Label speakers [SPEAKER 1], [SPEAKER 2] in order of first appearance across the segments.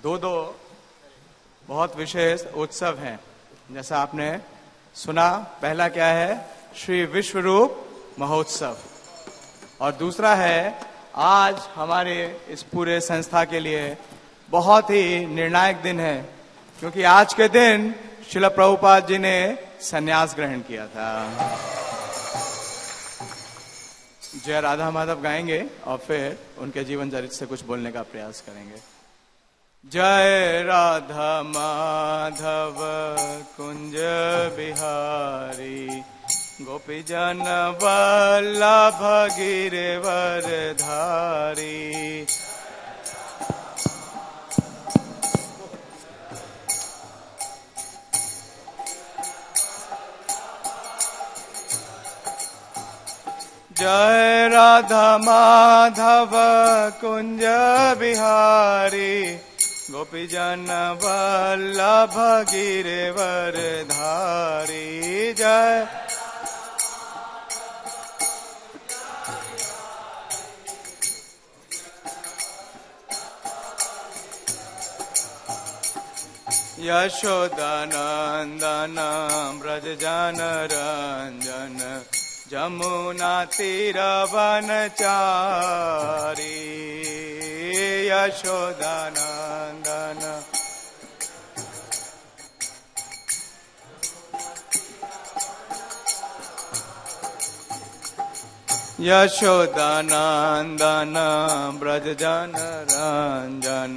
[SPEAKER 1] दो दो बहुत विशेष उत्सव हैं। जैसा आपने सुना, पहला क्या है? श्री विश्वरूप महोत्सव, और दूसरा है आज हमारे इस पूरे संस्था के लिए बहुत ही निर्णायक दिन है, क्योंकि आज के दिन श्रील प्रभुपाद जी ने संन्यास ग्रहण किया था। जय राधा माधव गाएंगे और फिर उनके जीवन चरित्र से कुछ बोलने का प्रयास करेंगे। जय राधा माधव कुंज बिहारी, गोपी जन वल्लभ गिरिवर धारी। जय राधा माधव कुंज बिहारी, गोपी जन वल्लभ गिरिवर धारी। जय यशोदानंदन ब्रज जन रंजन, जमुना तीर वनचारी। यशोदानंदन यशोदानंदन ब्रज जन रंजन,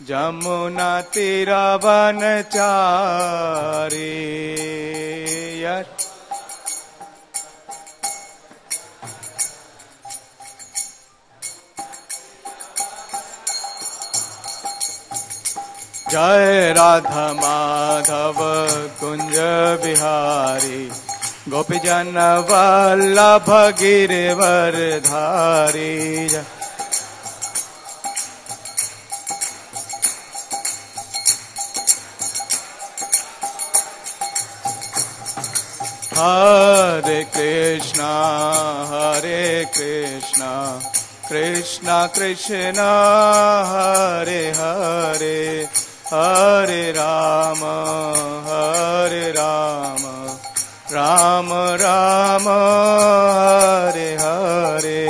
[SPEAKER 1] जमुना तीर वनचारी। जय राधा माधव कुंज बिहारी, गोपी जन वल्लभ गिरिवर धारी। हरे कृष्णा कृष्णा कृष्णा हरे हरे, हरे राम राम राम हरे हरे।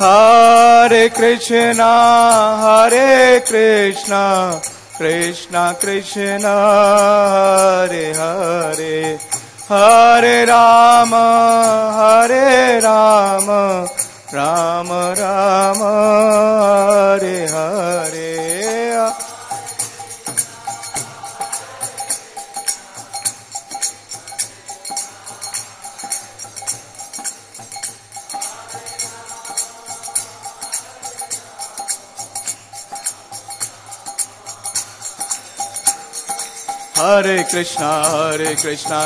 [SPEAKER 1] हरे कृष्णा कृष्णा कृष्णा हरे हरे, हरे राम राम राम हरे हरे। हरे कृष्णा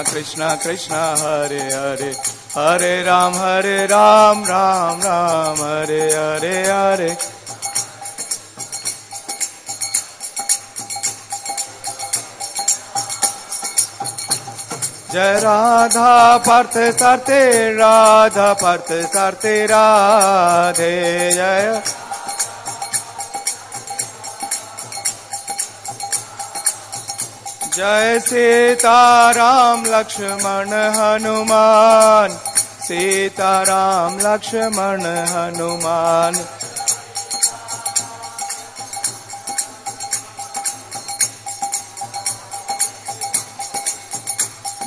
[SPEAKER 1] कृष्णा कृष्णा हरे हरे, हरे राम राम राम हरे हरे हरे। जय राधा पर्थ सरते राधा पर्थ सरते राधे। जय जय सीताराम लक्ष्मण हनुमान, सीताराम लक्ष्मण हनुमान।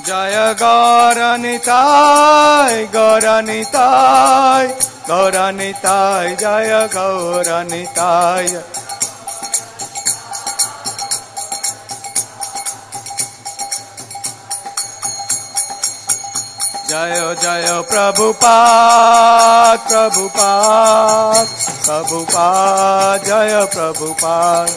[SPEAKER 1] जय गौरनिताय गौरनिताय गौरनिताय, जय गौरनिताय। जय जय प्रभुपाद जय प्रभुपाद।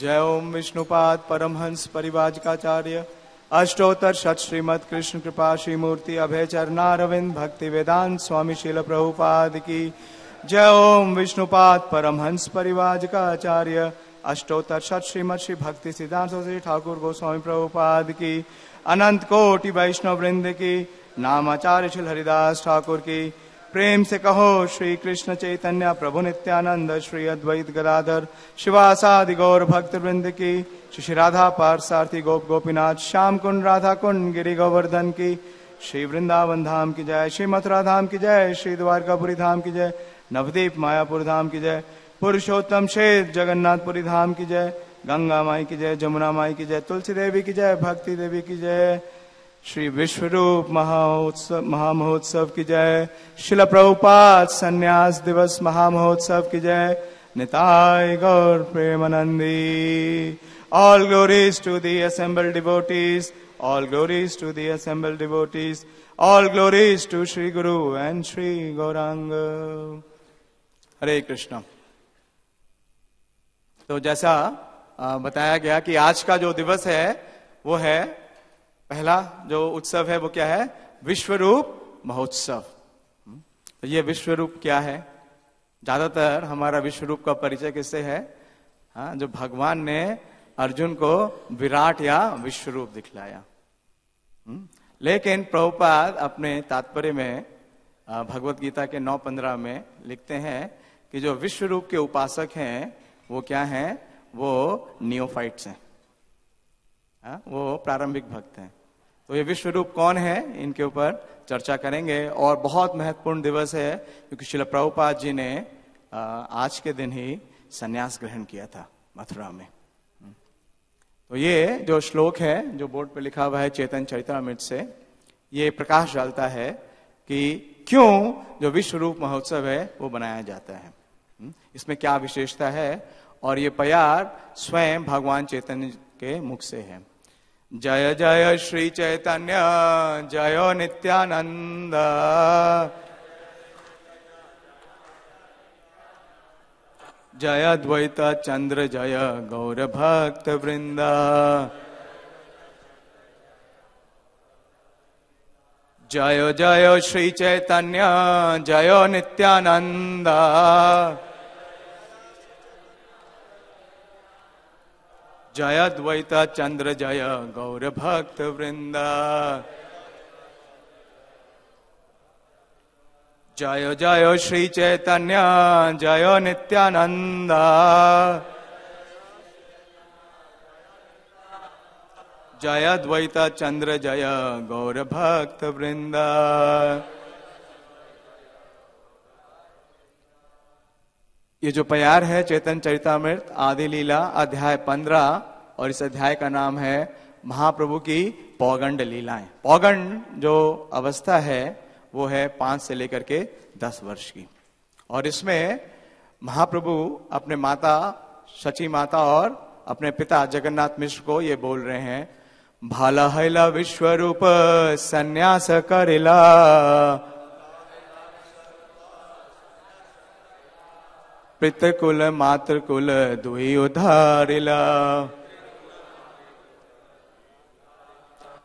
[SPEAKER 1] जय ओम विष्णुपाद परमहंस परिवाजकाचार्य अष्टोत्तर शत श्रीमद कृष्ण कृपा श्री मूर्ति अभय चरणारविंद भक्ति वेदांत स्वामी शील प्रभुपाद की जय ओम विष्णुपाद परमहंस परिवाजकाचार्य अष्टोत्तर शत श्रीमद श्री भक्ति सिद्धांत श्री ठाकुर गोस्वामी प्रभुपाद की अनंत कोटि वैष्णव वृंद की नामाचार्य श्री हरिदास ठाकुर की प्रेम से कहो श्री कृष्ण चैतन्य प्रभु नित्यानंद श्री अद्वैत गदाधर शिवासादि गौर भक्त वृंद की श्री राधा पारसार्थी गोप गोपीनाथ श्याम कुंड राधा कुंड गिरि गोवर्धन की श्री वृंदावन धाम की जय, श्री मथुरा धाम की जय, श्री द्वारकापुरी धाम की जय, नवदीप मायापुर धाम की जय, पुरुषोत्तम क्षेत्र जगन्नाथपुरी धाम की जय, गंगा माई की जय, जमुना माई की जय, तुलसी देवी की जय, भक्ति देवी की जय, श्री विश्वरूप महामहोत्सव की जय, शिल प्रभुपाद संन्यास दिवस महामहोत्सव की जय, निताय गौर Premanandi. All glories to the assembled devotees, all glories to the assembled devotees, all glories to Shri Guru and Shri Gauranga. हरे कृष्ण। तो जैसा बताया गया कि आज का जो दिवस है वो है, पहला जो उत्सव है वो क्या है, विश्वरूप महोत्सव। तो ये विश्वरूप क्या है? ज्यादातर हमारा विश्वरूप का परिचय किससे है? हाँ, जो भगवान ने अर्जुन को विराट या विश्वरूप दिखलाया। लेकिन प्रभुपाद अपने तात्पर्य में भगवत गीता के 9:15 में लिखते हैं कि जो विश्वरूप के उपासक हैं वो क्या हैं? वो नियोफाइट्स हैं, वो प्रारंभिक भक्त हैं। तो ये विश्वरूप कौन है, इनके ऊपर चर्चा करेंगे। और बहुत महत्वपूर्ण दिवस है क्योंकि श्रील प्रभुपाद जी ने आज के दिन ही संन्यास ग्रहण किया था मथुरा में। तो ये जो श्लोक है जो बोर्ड पे लिखा हुआ है चैतन्य चरितामृत से, ये प्रकाश डालता है कि क्यों जो विश्वरूप महोत्सव है वो बनाया जाता है, इसमें क्या विशेषता है। और ये प्यार स्वयं भगवान चैतन्य के मुख से है। जय जय श्री चैतन्य जय नित्यानंद, जय अद्वैत चंद्र जय गौर भक्त वृंदा, जय जय श्री चैतन्य जय नित्यानंद, जय अद्वैत चंद्र जय गौर भक्त वृंदा, जय जय श्री चैतन्य जय नित्यानंद, जय अद्वैत चंद्र जय गौर भक्त वृंदा। ये जो प्यार है चैतन्य चरितामृत आदि लीला अध्याय 15, और इस अध्याय का नाम है महाप्रभु की पौगंड लीलाएं। पौगंड जो अवस्था है वो है 5 से लेकर के 10 वर्ष की। और इसमें महाप्रभु अपने माता शची माता और अपने पिता जगन्नाथ मिश्र को ये बोल रहे हैं, भाला हैला विश्वरूप संन्यास करेला, पितृकुल मातृकुल दुई उधारिला,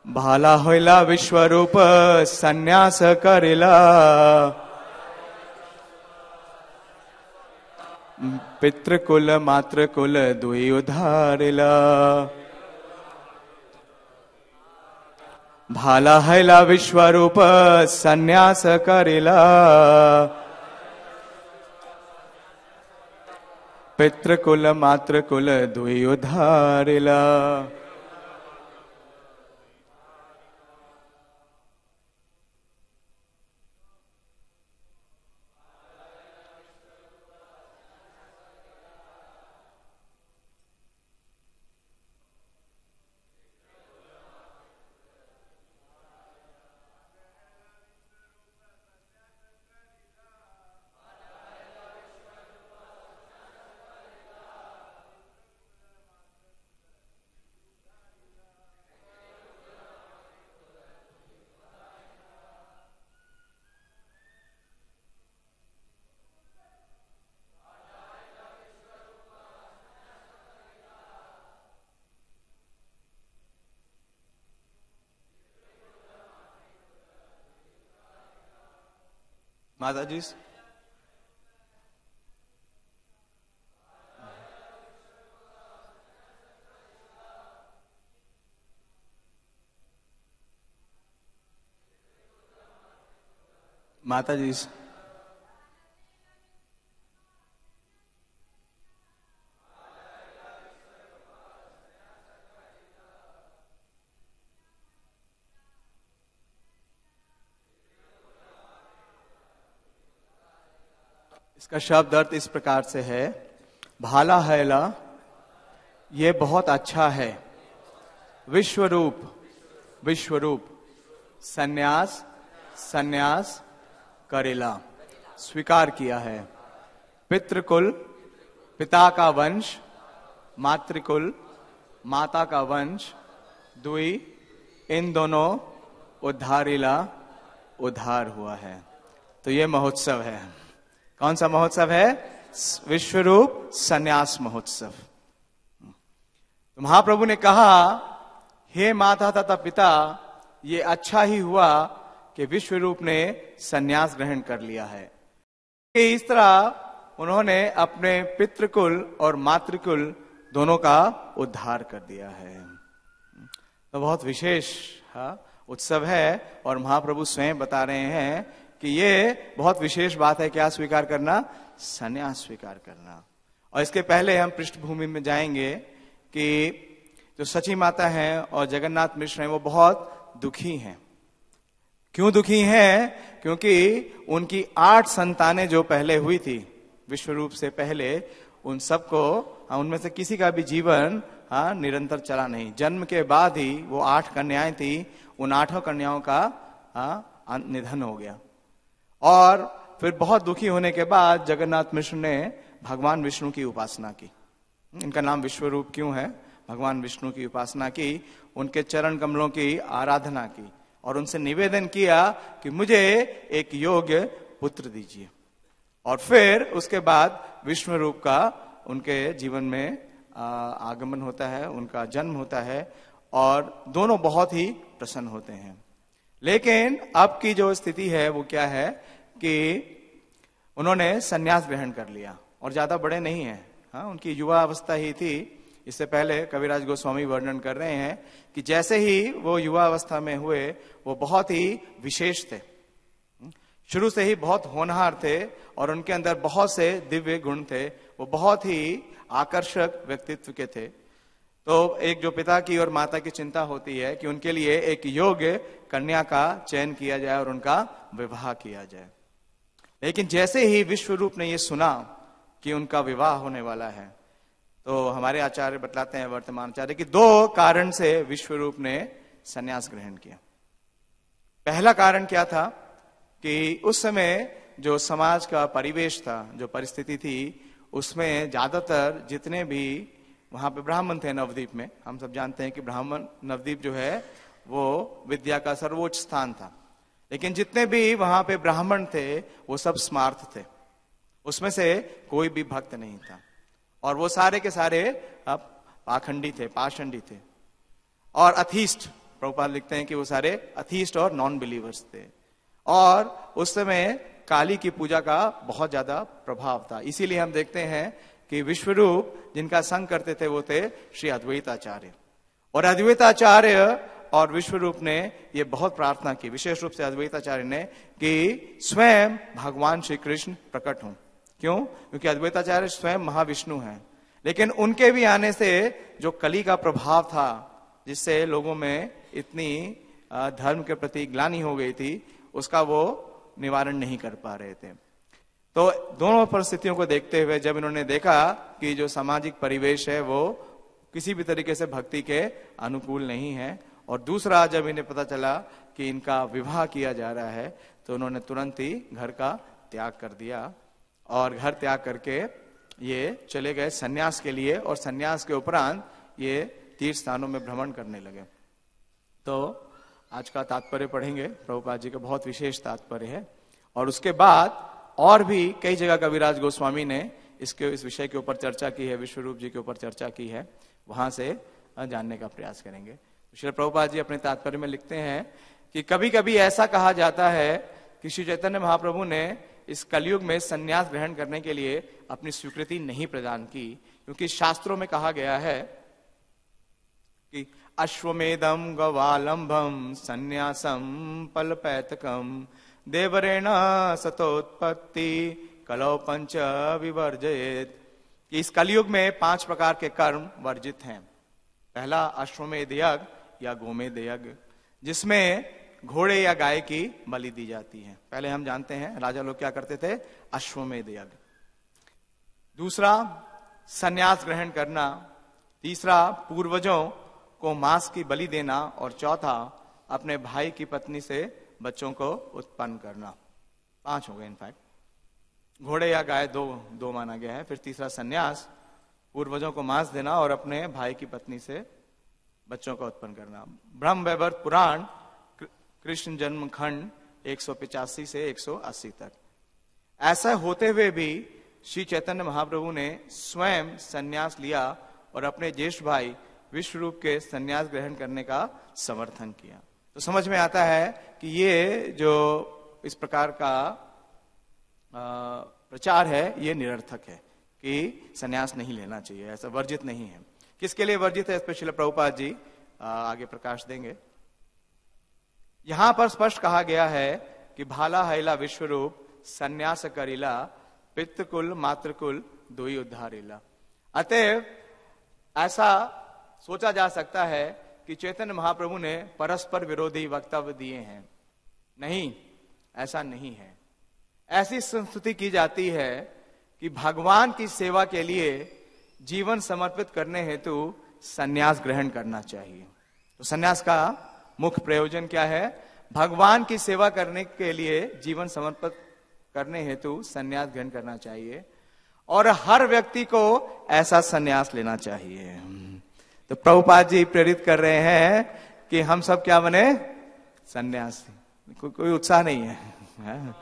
[SPEAKER 1] भाला होइला विश्वरूप संन्यास करेला, पितृकुल मातृकुल दुई उधारिला, भाला हैला विश्वरूप संन्यास करेला, पितृकुल मातृकुल दुई उधारिला। माता जी। माता जी। इसका शब्द अर्थ इस प्रकार से है, भाला हैला ये बहुत अच्छा है, विश्वरूप विश्वरूप सन्यास सन्यास करेला स्वीकार किया है। पितृकुल पिता का वंश, मातृकुल माता का वंश, दुई इन दोनों उद्धारिला उद्धार हुआ है। तो ये महोत्सव है। कौन सा महोत्सव है? विश्वरूप सन्यास महोत्सव। तो महाप्रभु ने कहा, हे माता तथा पिता, ये अच्छा ही हुआ कि विश्वरूप ने सन्यास ग्रहण कर लिया है। कि इस तरह उन्होंने अपने पितृकुल और मातृकुल दोनों का उद्धार कर दिया है। तो बहुत विशेष उत्सव है और महाप्रभु स्वयं बता रहे हैं कि ये बहुत विशेष बात है। क्या स्वीकार करना? सन्यास स्वीकार करना। और इसके पहले हम पृष्ठभूमि में जाएंगे कि जो सची माता हैं और जगन्नाथ मिश्र हैं वो बहुत दुखी हैं। क्यों दुखी हैं? क्योंकि उनकी 8 संतानें जो पहले हुई थी विश्वरूप से पहले, उन सबको उनमें से किसी का भी जीवन निरंतर चला नहीं। जन्म के बाद ही वो 8 कन्याएं थी, उन 8 कन्याओं का निधन हो गया। और फिर बहुत दुखी होने के बाद जगन्नाथ मिश्र ने भगवान विष्णु की उपासना की। इनका नाम विश्वरूप क्यों है? भगवान विष्णु की उपासना की, उनके चरण कमलों की आराधना की और उनसे निवेदन किया कि मुझे एक योग्य पुत्र दीजिए। और फिर उसके बाद विष्णु रूप का उनके जीवन में आगमन होता है, उनका जन्म होता है और दोनों बहुत ही प्रसन्न होते हैं। लेकिन अब की जो स्थिति है वो क्या है कि उन्होंने सन्यास ग्रहण कर लिया और ज्यादा बड़े नहीं है। उनकी युवा अवस्था ही थी। इससे पहले कविराज गोस्वामी वर्णन कर रहे हैं कि जैसे ही वो युवा अवस्था में हुए वो बहुत ही विशेष थे, शुरू से ही बहुत होनहार थे और उनके अंदर बहुत से दिव्य गुण थे। वो बहुत ही आकर्षक व्यक्तित्व के थे। तो एक जो पिता की और माता की चिंता होती है कि उनके लिए एक योग्य कन्या का चयन किया जाए और उनका विवाह किया जाए। लेकिन जैसे ही विश्वरूप ने ये सुना कि उनका विवाह होने वाला है, तो हमारे आचार्य बतलाते हैं, वर्तमान आचार्य, कि 2 कारण से विश्वरूप ने सन्यास ग्रहण किया। पहला कारण क्या था कि उस समय जो समाज का परिवेश था, जो परिस्थिति थी, उसमें ज्यादातर जितने भी वहां पे ब्राह्मण थे नवद्वीप में, हम सब जानते हैं कि ब्राह्मण नवद्वीप जो है वो विद्या का सर्वोच्च स्थान था। लेकिन जितने भी वहां पे ब्राह्मण थे वो सब स्मार्थ थे, उसमें से कोई भी भक्त नहीं था और वो सारे के सारे पाखंडी थे, पाषंडी थे और अथीस्ट। प्रभुपाद लिखते हैं कि वो सारे अथीस्ट और नॉन बिलीवर्स थे। और उस समय काली की पूजा का बहुत ज्यादा प्रभाव था। इसीलिए हम देखते हैं कि विश्वरूप जिनका संग करते थे वो थे श्री अद्वैताचार्य। और अद्वैताचार्य और विश्वरूप ने ये बहुत प्रार्थना की, विशेष रूप से अद्वैताचार्य ने, कि स्वयं भगवान श्री कृष्ण प्रकट हों। क्यों? क्योंकि अद्वैताचार्य स्वयं महाविष्णु हैं। लेकिन उनके भी आने से जो कली का प्रभाव था, जिससे लोगों में इतनी धर्म के प्रति ग्लानि हो गई थी, उसका वो निवारण नहीं कर पा रहे थे। तो दोनों परिस्थितियों को देखते हुए जब इन्होंने देखा कि जो सामाजिक परिवेश है वो किसी भी तरीके से भक्ति के अनुकूल नहीं है, और दूसरा जब इन्हें पता चला कि इनका विवाह किया जा रहा है, तो उन्होंने तुरंत ही घर का त्याग कर दिया और घर त्याग करके ये चले गए सन्यास के लिए। और सन्यास के उपरांत ये तीर्थ स्थानों में भ्रमण करने लगे। तो आज का तात्पर्य पढ़ेंगे, प्रभुपाद जी का बहुत विशेष तात्पर्य है। और उसके बाद और भी कई जगह कविराज गोस्वामी ने इस विषय के ऊपर चर्चा की है, विश्वरूप जी के ऊपर चर्चा की है, वहां से जानने का प्रयास करेंगे। श्री प्रभुपाद जी अपने तात्पर्य में लिखते हैं कि कभी कभी ऐसा कहा जाता है कि श्री चैतन्य महाप्रभु ने इस कलयुग में संन्यास ग्रहण करने के लिए अपनी स्वीकृति नहीं प्रदान की, क्योंकि शास्त्रों में कहा गया है कि अश्वमेधम गवालंबम संन्यासम पलपैतकम देवरेण सतोत्पत्ति कलौ पंच विवर्जयेत। कि इस कलयुग में 5 प्रकार के कर्म वर्जित हैं। पहला अश्वमेध यज्ञ या गोमेध यज्ञ, जिसमें घोड़े या गाय की बलि दी जाती है। पहले हम जानते हैं राजा लोग क्या करते थे, अश्वमेध यज्ञ। दूसरा संन्यास ग्रहण करना, तीसरा पूर्वजों को मांस की बलि देना, और चौथा अपने भाई की पत्नी से बच्चों को उत्पन्न करना। 5 हो गए इनफैक्ट। घोड़े या गाय दो माना गया है। फिर तीसरा संन्यास, पूर्वजों को मांस देना और अपने भाई की पत्नी से बच्चों को उत्पन्न करना। ब्रह्म वैवर्त पुराण कृष्ण जन्म खंड 185 से 180 तक। ऐसा होते हुए भी श्री चैतन्य महाप्रभु ने स्वयं संन्यास लिया और अपने ज्येष्ठ भाई विश्वरूप के संन्यास ग्रहण करने का समर्थन किया। तो समझ में आता है कि ये जो इस प्रकार का प्रचार है ये निरर्थक है, कि संन्यास नहीं लेना चाहिए, ऐसा वर्जित नहीं है। किसके लिए वर्जित है, स्पेशली प्रभुपाद जी आगे प्रकाश देंगे। यहां पर स्पष्ट कहा गया है कि भाला हैला विश्वरूप संन्यास करिला पितृकुल मातृकुल दोई उद्धारिला। अतएव ऐसा सोचा जा सकता है कि चैतन्य महाप्रभु ने परस्पर विरोधी वक्तव्य दिए हैं। नहीं, ऐसा नहीं है। ऐसी संस्तुति की जाती है कि भगवान की सेवा के लिए जीवन समर्पित करने हेतु संन्यास ग्रहण करना चाहिए। तो संन्यास का मुख्य प्रयोजन क्या है, भगवान की सेवा करने के लिए जीवन समर्पित करने हेतु संन्यास ग्रहण करना चाहिए, और हर व्यक्ति को ऐसा संन्यास लेना चाहिए। तो प्रभुपाद जी प्रेरित कर रहे हैं कि हम सब क्या बने, संन्यासी। कोई उत्साह नहीं है।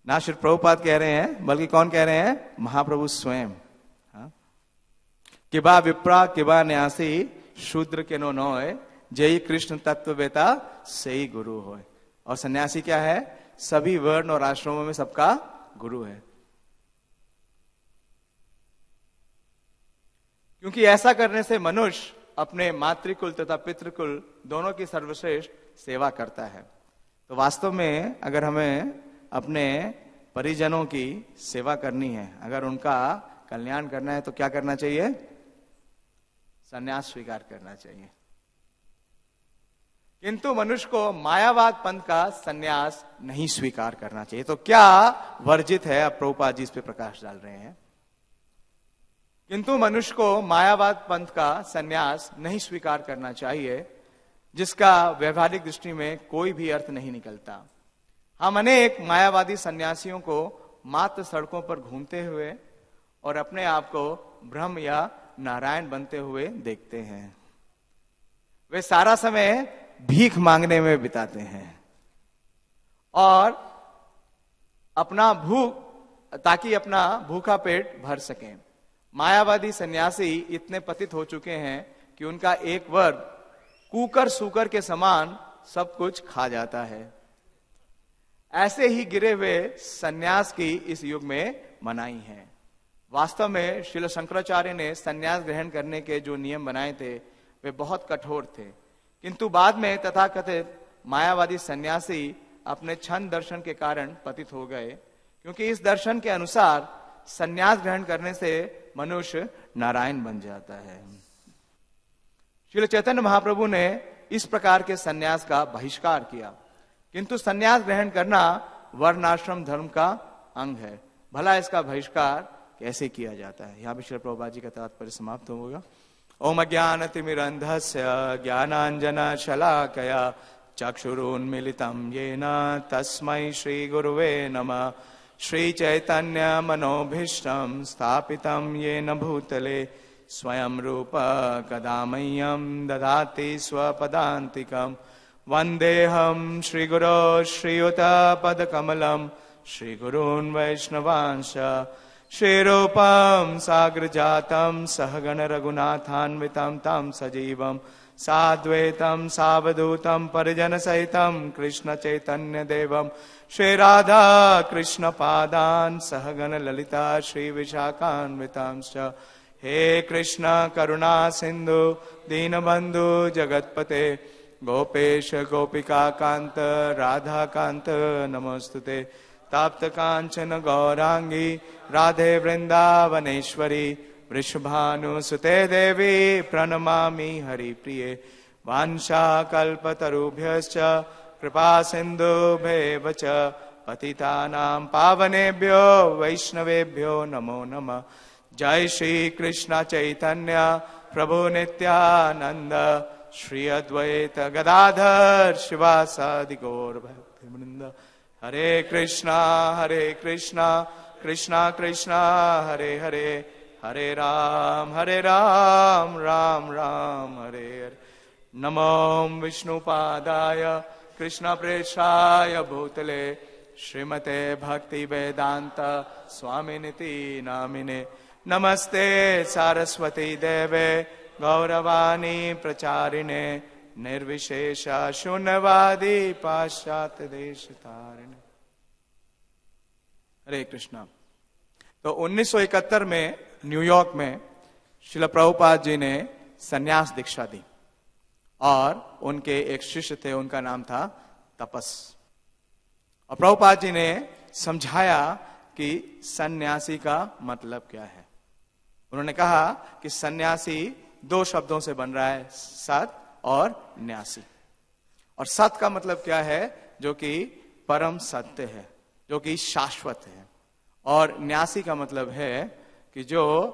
[SPEAKER 1] ना सिर्फ प्रभुपाद कह रहे हैं, बल्कि कौन कह रहे हैं, महाप्रभु स्वयं। किबा विप्रा किबा न्यासी शूद्र के नो नोय जय कृष्ण तत्व बेता सही गुरु होय। और सन्यासी क्या है, सभी वर्ण और आश्रमों में सबका गुरु है। क्योंकि ऐसा करने से मनुष्य अपने मातृकुल तथा पितृकुल दोनों की सर्वश्रेष्ठ सेवा करता है। तो वास्तव में अगर हमें अपने परिजनों की सेवा करनी है, अगर उनका कल्याण करना है, तो क्या करना चाहिए, संन्यास स्वीकार करना चाहिए। किंतु मनुष्य को मायावाद पंथ का संन्यास नहीं स्वीकार करना चाहिए। तो क्या वर्जित है, अब प्रभुपाद जी इस पे प्रकाश डाल रहे हैं। किंतु मनुष्य को मायावाद पंथ का संन्यास नहीं स्वीकार करना चाहिए, जिसका व्यवहारिक दृष्टि में कोई भी अर्थ नहीं निकलता। हम अनेक मायावादी सन्यासियों को मात्र सड़कों पर घूमते हुए और अपने आप को ब्रह्म या नारायण बनते हुए देखते हैं। वे सारा समय भीख मांगने में बिताते हैं और ताकि अपना भूखा पेट भर सकें। मायावादी सन्यासी इतने पतित हो चुके हैं कि उनका एक वर्ग कुकर सूकर के समान सब कुछ खा जाता है। ऐसे ही गिरे हुए सन्यास की इस युग में मनाही है। वास्तव में श्रील शंकराचार्य ने सन्यास ग्रहण करने के जो नियम बनाए थे वे बहुत कठोर थे, किंतु बाद में तथाकथित मायावादी सन्यासी अपने छंद दर्शन के कारण पतित हो गए, क्योंकि इस दर्शन के अनुसार सन्यास ग्रहण करने से मनुष्य नारायण बन जाता है। श्री चैतन्य महाप्रभु ने इस प्रकार के सन्यास का बहिष्कार किया, किंतु सन्यास ग्रहण करना वर्णाश्रम धर्म का अंग है। भला इसका बहिष्कार कैसे किया जाता है। यहाँ पे श्री प्रभुपाद जी का तात्पर्य समाप्त होगा। ओम अज्ञानतिमिरन्धस्य ज्ञानांजन शलाकया चक्षुरुन्मीलितं येन तस्मै श्री गुरुवे नमः। श्री चैतन्य मनोभीष्टं स्थापितं येन भूतले स्वयं रूप कदा मह्यं ददाति स्वपदान्तिकम्। वन्देऽहं श्रीगुरो श्रीयुतपदकमलं श्रीगुरून् वैष्णवांश्च श्रीरूपं साग्रजातं सहगण रघुनाथान्वितं तं सजीवं साद्वैतं सावधूतं परिजन सहितं कृष्ण चैतन्य देवं श्री राधा कृष्ण पादान् सहगण ललिता श्री विशाखान्वितांश्च हे कृष्ण करुणा सिंधु दीनबंधु जगतपते गोपेश गोपिका कांत राधा कांत नमोस्तुते ताप्त कांचन गौरांगी राधे वृंदावनेश्वरी वृषभानुसुते देवी प्रणमामि हरिप्रिये वाञ्छाकल्पतरुभ्यश्च कृपा सिन्धुभ्येव च पतितानां पावनेभ्यो वैष्णवेभ्यो नमो नमः। जय श्री कृष्ण चैतन्य प्रभु नित्यानंद श्री अद्वैत गदाधर शिवासादि गौर भक्तवृंद। हरे कृष्णा कृष्णा कृष्णा हरे हरे हरे राम राम राम हरे हरे। नमो विष्णुपादाय कृष्ण प्रेषाय भूतले श्रीमते भक्ति वेदांत स्वामिनिति नामिने। नमस्ते सारस्वती देवे गौरवाणी प्रचारिणे निर्विशेष शून्यवादी पाश्चात्य देश तारिणे। हरे कृष्णा। तो 1971 में न्यूयॉर्क में श्रील प्रभुपाद जी ने सन्यास दीक्षा दी और उनके एक शिष्य थे, उनका नाम था तपस। और प्रभुपाद जी ने समझाया कि सन्यासी का मतलब क्या है। उन्होंने कहा कि सन्यासी दो शब्दों से बन रहा है, सत और न्यासी। और सत का मतलब क्या है? जो कि परम सत्य है, जो कि शाश्वत है। और न्यासी का मतलब है कि जो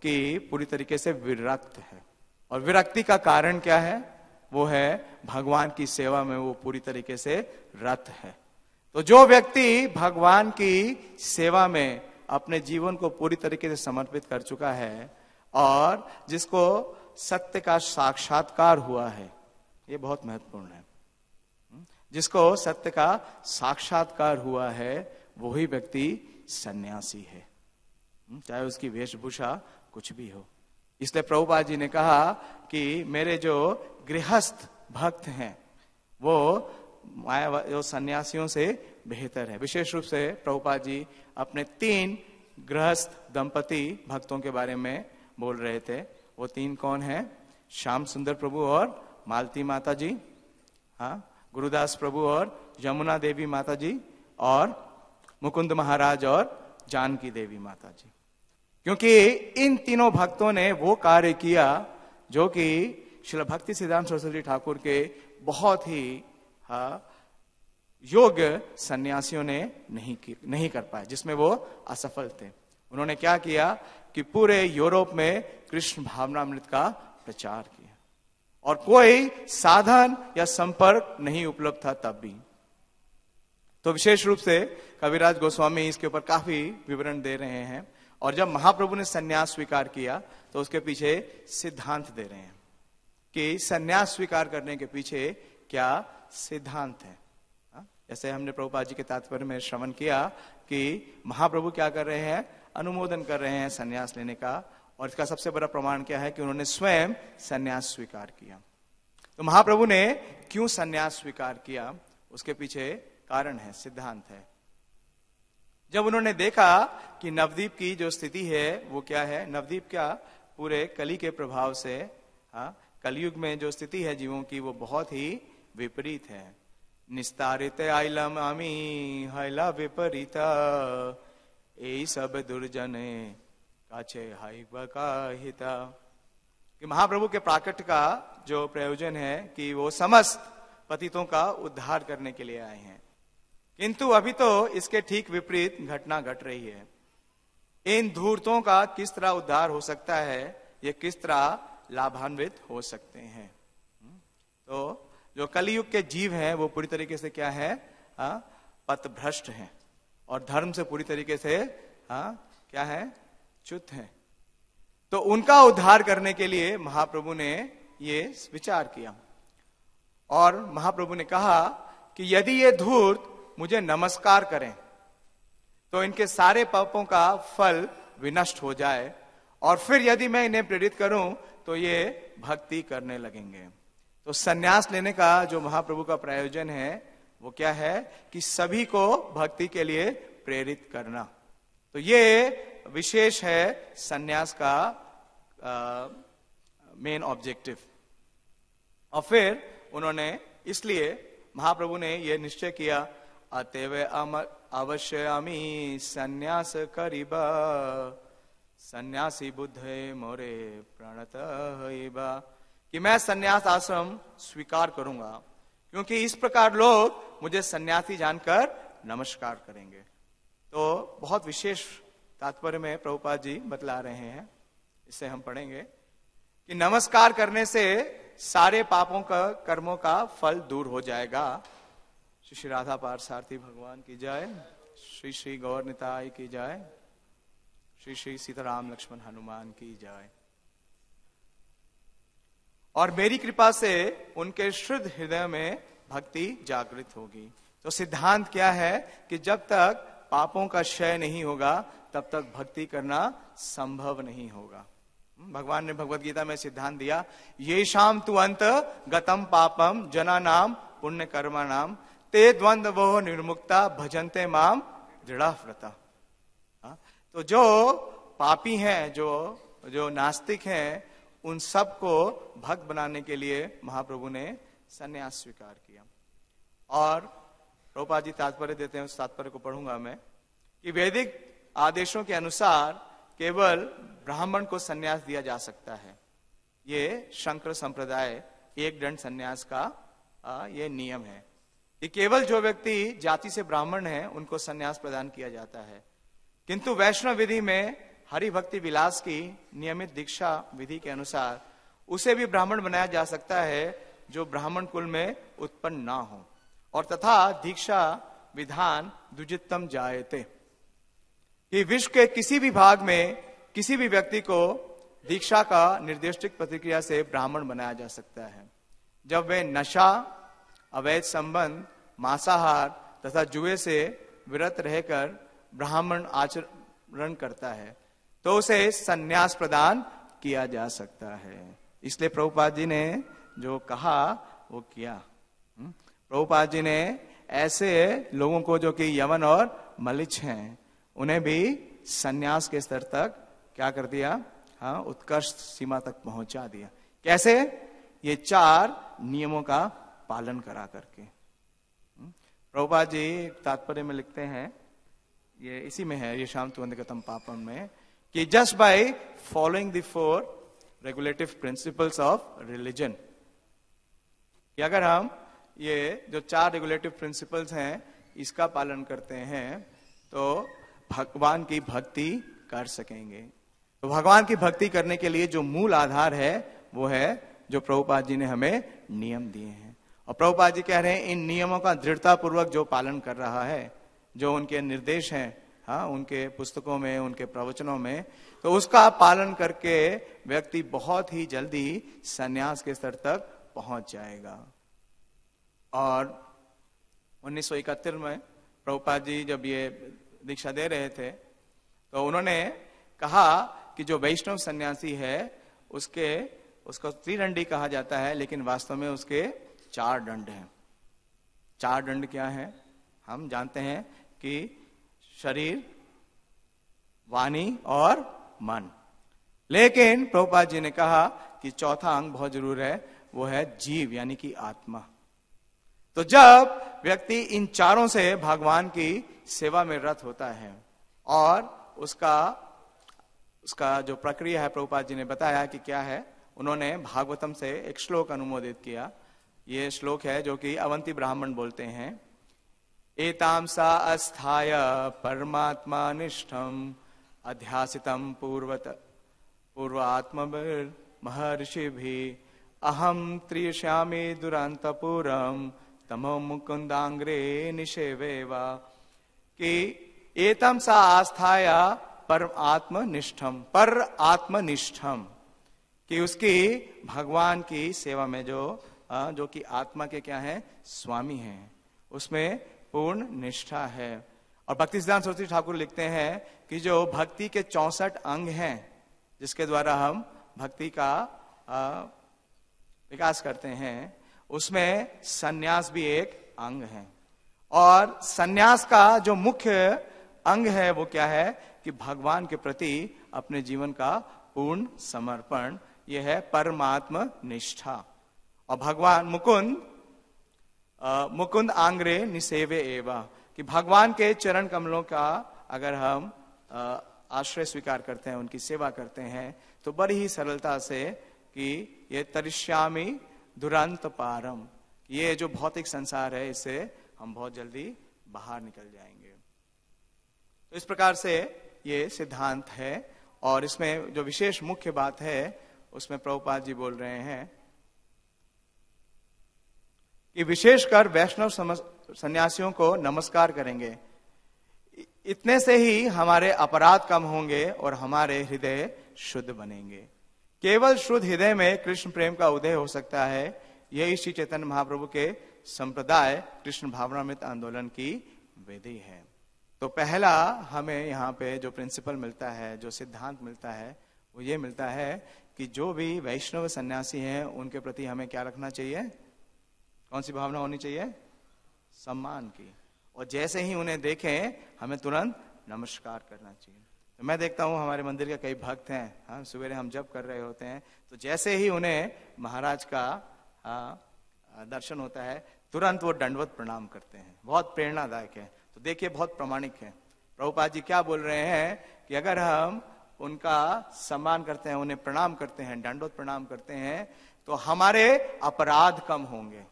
[SPEAKER 1] कि पूरी तरीके से विरक्त है। और विरक्ति का कारण क्या है? वो है भगवान की सेवा में वो पूरी तरीके से रत है। तो जो व्यक्ति भगवान की सेवा में अपने जीवन को पूरी तरीके से समर्पित कर चुका है और जिसको सत्य का साक्षात्कार हुआ है, ये बहुत महत्वपूर्ण है। जिसको सत्य का साक्षात्कार हुआ है वही व्यक्ति सन्यासी है, चाहे उसकी वेशभूषा कुछ भी हो। इसलिए प्रभुपाद जी ने कहा कि मेरे जो गृहस्थ भक्त हैं वो जो सन्यासियों से बेहतर है। विशेष रूप से प्रभुपाद जी अपने 3 गृहस्थ दंपति भक्तों के बारे में बोल रहे थे। वो 3 कौन है? श्याम सुंदर प्रभु और मालती माता जी, हाँ, गुरुदास प्रभु और यमुना देवी माता जी, और मुकुंद महाराज और जानकी देवी माता जी। क्योंकि इन तीनों भक्तों ने वो कार्य किया जो कि श्रील भक्ति सिद्धांत सरस्वती ठाकुर के बहुत ही योग्य सन्यासियों ने नहीं कर पाए, जिसमें वो असफल थे। उन्होंने क्या किया कि पूरे यूरोप में कृष्ण भावनामृत का प्रचार किया और कोई साधन या संपर्क नहीं उपलब्ध था तब भी। तो विशेष रूप से कविराज गोस्वामी इसके ऊपर काफी विवरण दे रहे हैं। और जब महाप्रभु ने सन्यास स्वीकार किया तो उसके पीछे सिद्धांत दे रहे हैं कि सन्यास स्वीकार करने के पीछे क्या सिद्धांत है। जैसे हमने प्रभुपाद जी के तात्पर्य में श्रवण किया कि महाप्रभु क्या कर रहे हैं? अनुमोदन कर रहे हैं सन्यास लेने का। और इसका सबसे बड़ा प्रमाण क्या है कि उन्होंने स्वयं सन्यास स्वीकार किया। तो महाप्रभु ने क्यों सन्यास स्वीकार किया, उसके पीछे कारण है, सिद्धांत है। जब उन्होंने देखा कि नवदीप की जो स्थिति है वो क्या है, नवदीप क्या पूरे कली के प्रभाव से, कलयुग में जो स्थिति है जीवों की वो बहुत ही विपरीत है। निस्तारित आइलम आमी हैला विपरीता ए सब दुर्जने काचे हाई बकाहिता। कि महाप्रभु के प्राकट्य का जो प्रयोजन है कि वो समस्त पतितों का उद्धार करने के लिए आए हैं, किंतु अभी तो इसके ठीक विपरीत घटना घट रही है। इन धूर्तों का किस तरह उद्धार हो सकता है, ये किस तरह लाभान्वित हो सकते हैं। तो जो कलियुग के जीव हैं वो पूरी तरीके से क्या है, पथभ्रष्ट हैं और धर्म से पूरी तरीके से क्या है, च्युत हैं। तो उनका उद्धार करने के लिए महाप्रभु ने ये विचार किया और महाप्रभु ने कहा कि यदि ये धूर्त मुझे नमस्कार करें तो इनके सारे पापों का फल विनष्ट हो जाए, और फिर यदि मैं इन्हें प्रेरित करूं तो ये भक्ति करने लगेंगे। तो सन्यास लेने का जो महाप्रभु का प्रयोजन है वो क्या है कि सभी को भक्ति के लिए प्रेरित करना। तो ये विशेष है सन्यास का मेन ऑब्जेक्टिव। और फिर उन्होंने, इसलिए महाप्रभु ने यह निश्चय किया, अतएव अवश्य अमी सन्यास करिबा, सन्यासी बुद्धे मोरे प्रणत हइबा, कि मैं सन्यास आश्रम स्वीकार करूंगा, क्योंकि इस प्रकार लोग मुझे सन्यासी जानकर नमस्कार करेंगे। तो बहुत विशेष तात्पर्य में प्रभुपाद जी बतला रहे हैं, इससे हम पढ़ेंगे कि नमस्कार करने से सारे पापों का, कर्मों का फल दूर हो जाएगा। श्री श्री राधा पार्थसारथी भगवान की जय, श्री श्री गौर निताई की जय, श्री श्री सीताराम लक्ष्मण हनुमान की जय। और मेरी कृपा से उनके शुद्ध हृदय में भक्ति जागृत होगी। तो सिद्धांत क्या है कि जब तक पापों का क्षय नहीं होगा तब तक भक्ति करना संभव नहीं होगा। भगवान ने भगवत गीता में सिद्धांत दिया, ये शाम तु अंत गतम पापम जना नाम पुण्य कर्मा नाम ते द्वंद्व वो निर्मुक्ता भजन्ते माम दृढ़व्रता। तो जो पापी हैं, जो नास्तिक हैं, उन सबको भक्त बनाने के लिए महाप्रभु ने सन्यास स्वीकार किया। और प्रभुपाद जी तात्पर्य देते हैं, उस तात्पर्य को पढ़ूंगा मैं, कि वैदिक आदेशों के अनुसार केवल ब्राह्मण को सन्यास दिया जा सकता है। ये शंकर संप्रदाय एक दंड सन्यास का ये नियम है कि केवल जो व्यक्ति जाति से ब्राह्मण है उनको सन्यास प्रदान किया जाता है। किंतु वैष्णव विधि में हरि भक्ति विलास की नियमित दीक्षा विधि के अनुसार उसे भी ब्राह्मण बनाया जा सकता है जो ब्राह्मण कुल में उत्पन्न ना हो। और तथा दीक्षा विधान द्विजितम जायते, कि विश्व के किसी भी भाग में किसी भी व्यक्ति को दीक्षा का निर्दिष्टित प्रतिक्रिया से ब्राह्मण बनाया जा सकता है। जब वे नशा, अवैध संबंध, मांसाहार तथा जुए से विरत रहकर ब्राह्मण आचरण करता है तो उसे सन्यास प्रदान किया जा सकता है। इसलिए प्रभुपाद जी ने जो कहा वो किया। प्रभुपाद जी ने ऐसे लोगों को जो कि यवन और मलिच्छ हैं उन्हें भी सन्यास के स्तर तक क्या कर दिया, हाँ, उत्कर्ष सीमा तक पहुंचा दिया। कैसे? ये 4 नियमों का पालन करा करके। प्रभुपाद जी तात्पर्य में लिखते हैं, ये इसी में है, ये शाम तु अंधगतम पापम में, कि just by following the 4 regulative principles of religion, कि अगर हम ये जो 4 रेगुलेटिव प्रिंसिपल्स हैं इसका पालन करते हैं तो भगवान की भक्ति कर सकेंगे। तो भगवान की भक्ति करने के लिए जो मूल आधार है वो है जो प्रभुपाद जी ने हमें नियम दिए हैं। और प्रभुपाद जी कह रहे हैं इन नियमों का दृढ़ता पूर्वक जो पालन कर रहा है, जो उनके निर्देश हैं, हाँ, उनके पुस्तकों में, उनके प्रवचनों में, तो उसका पालन करके व्यक्ति बहुत ही जल्दी सन्यास के स्तर तक पहुंच जाएगा। और 1971 में प्रभुपाद जी जब ये दीक्षा दे रहे थे तो उन्होंने कहा कि जो वैष्णव सन्यासी है उसको त्रिदंडी कहा जाता है, लेकिन वास्तव में उसके 4 दंड हैं। 4 दंड क्या है? हम जानते हैं कि शरीर, वाणी और मन, लेकिन प्रभुपाद जी ने कहा कि चौथा अंग बहुत जरूर है, वो है जीव, यानी कि आत्मा। तो जब व्यक्ति इन चारों से भगवान की सेवा में रत होता है और उसका जो प्रक्रिया है प्रभुपाद जी ने बताया कि क्या है। उन्होंने भागवतम से एक श्लोक अनुमोदित किया। ये श्लोक है जो कि अवंती ब्राह्मण बोलते हैं, एताम सा अस्थाय परमात्मा निष्ठम अध्यासितम पूर्वात्मभिर् महर्षि भी अहम त्रिश्यामी दुरांतपुरम तमो मुकुंदांग्रे निषेवेवा, कि एतम सा आस्थाया पर आत्मनिष्ठम, कि उसकी भगवान की सेवा में जो कि आत्मा के क्या है, स्वामी हैं, उसमें पूर्ण निष्ठा है। और भक्ति सिद्धांत सरस्वती ठाकुर लिखते हैं कि जो भक्ति के 64 अंग हैं जिसके द्वारा हम भक्ति का विकास करते हैं, उसमें सन्यास भी एक अंग है। और सन्यास का जो मुख्य अंग है वो क्या है कि भगवान के प्रति अपने जीवन का पूर्ण समर्पण, यह है परमात्म निष्ठा। और भगवान मुकुंद आंग्रे निसेवे एवा, कि भगवान के चरण कमलों का अगर हम आश्रय स्वीकार करते हैं, उनकी सेवा करते हैं, तो बड़ी ही सरलता से कि ये तरिष्यामि दुरंत पारम, ये जो भौतिक संसार है इससे हम बहुत जल्दी बाहर निकल जाएंगे। तो इस प्रकार से ये सिद्धांत है। और इसमें जो विशेष मुख्य बात है उसमें प्रभुपाद जी बोल रहे हैं कि विशेषकर वैष्णव सन्यासियों को नमस्कार करेंगे, इतने से ही हमारे अपराध कम होंगे और हमारे हृदय शुद्ध बनेंगे। केवल शुद्ध हृदय में कृष्ण प्रेम का उदय हो सकता है। यही श्री चैतन्य महाप्रभु के संप्रदाय कृष्ण भावनामृत आंदोलन की विधि है। तो पहला हमें यहाँ पे जो प्रिंसिपल मिलता है, जो सिद्धांत मिलता है, वो ये मिलता है कि जो भी वैष्णव सन्यासी हैं उनके प्रति हमें क्या रखना चाहिए, कौन सी भावना होनी चाहिए, सम्मान की। और जैसे ही उन्हें देखें हमें तुरंत नमस्कार करना चाहिए। तो मैं देखता हूँ हमारे मंदिर के कई भक्त हैं, हाँ, सवेरे हम जब कर रहे होते हैं तो जैसे ही उन्हें महाराज का दर्शन होता है तुरंत वो दंडवत प्रणाम करते हैं। बहुत प्रेरणादायक है। तो देखिए बहुत प्रामाणिक है। प्रभुपाद जी क्या बोल रहे हैं कि अगर हम उनका सम्मान करते हैं, उन्हें प्रणाम करते हैं, दंडवत प्रणाम करते हैं, तो हमारे अपराध कम होंगे।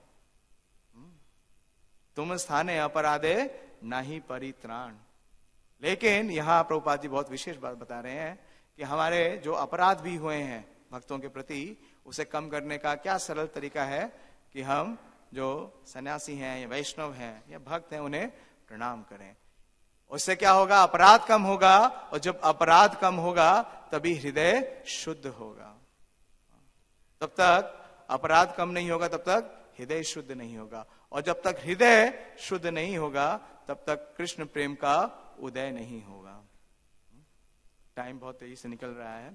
[SPEAKER 1] तुम स्थाने अपराधे नहीं परित्राण। लेकिन यहां प्रभुपाद जी बहुत विशेष बात बता रहे हैं कि हमारे जो अपराध भी हुए हैं भक्तों के प्रति, उसे कम करने का क्या सरल तरीका है कि हम जो सन्यासी हैं या वैष्णव हैं या भक्त हैं उन्हें प्रणाम करें। उससे क्या होगा, अपराध कम होगा। और जब अपराध कम होगा तभी हृदय शुद्ध होगा। तब तक अपराध कम नहीं होगा, तब तक हृदय शुद्ध नहीं होगा। और जब तक हृदय शुद्ध नहीं होगा तब तक कृष्ण प्रेम का उदय नहीं होगा। टाइम बहुत तेजी से निकल रहा है।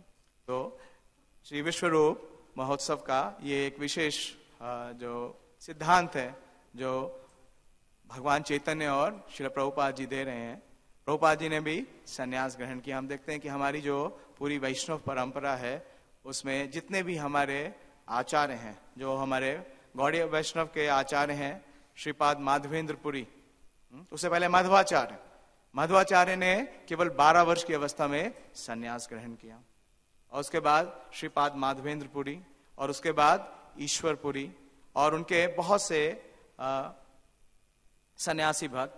[SPEAKER 1] तो श्री विश्वरूप महोत्सव का ये एक विशेष जो सिद्धांत है जो भगवान चैतन्य और श्रील प्रभुपाद जी दे रहे हैं। प्रभुपाद जी ने भी संन्यास ग्रहण किया। हम देखते हैं कि हमारी जो पूरी वैष्णव परंपरा है उसमें जितने भी हमारे आचार्य हैं, जो हमारे गौड़ीय वैष्णव के आचार्य हैं, श्रीपाद माधवेंद्रपुरी, उससे पहले माधवाचार्य ने केवल 12 वर्ष की अवस्था में संन्यास ग्रहण किया। और उसके बाद श्रीपाद माधवेंद्रपुरी और उसके बाद ईश्वरपुरी और उनके बहुत से सन्यासी भक्त,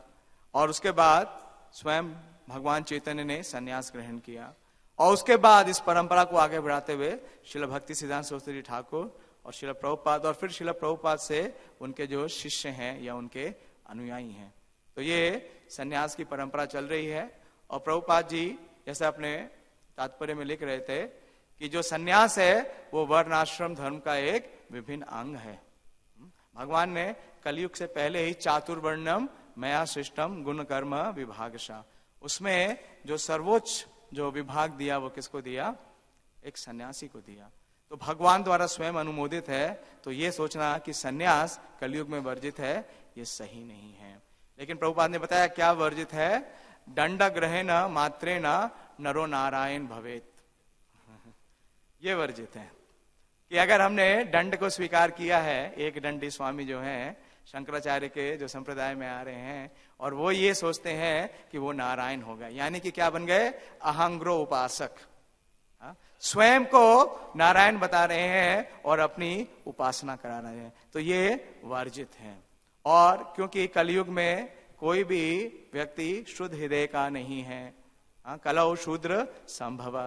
[SPEAKER 1] और उसके बाद स्वयं भगवान चैतन्य ने संन्यास ग्रहण किया। और उसके बाद इस परंपरा को आगे बढ़ाते हुए श्रील भक्ति सिद्धांत सरस्वती ठाकुर और श्रील प्रभुपाद और फिर श्रील प्रभुपाद से उनके जो शिष्य हैं या उनके अनुयायी हैं, तो ये संन्यास की परंपरा चल रही है। और प्रभुपाद जी जैसे अपने तात्पर्य में लिख रहे थे कि जो संन्यास है वो वर्ण आश्रम धर्म का एक विभिन्न अंग है। भगवान ने कलयुग से पहले ही चातुर्वर्णम मया सृष्टम गुण कर्म विभागशा, उसमें जो सर्वोच्च जो विभाग दिया वो किसको दिया, एक सन्यासी को दिया। तो भगवान द्वारा स्वयं अनुमोदित है। तो ये सोचना कि सन्यास कलयुग में वर्जित है, ये सही नहीं है। लेकिन प्रभुपाद ने बताया क्या वर्जित है, दंड ग्रहेण मात्रेण नरो नारायण भवेत। ये वर्जित है कि अगर हमने दंड को स्वीकार किया है, एक दंडी स्वामी जो हैं शंकराचार्य के जो संप्रदाय में आ रहे हैं, और वो ये सोचते हैं कि वो नारायण हो गए, यानी कि क्या बन गए, अहंग्रो उपासक, स्वयं को नारायण बता रहे हैं और अपनी उपासना करा रहे हैं। तो ये वर्जित है। और क्योंकि कलयुग में कोई भी व्यक्ति शुद्ध हृदय का नहीं है, कलौ शूद्र संभव,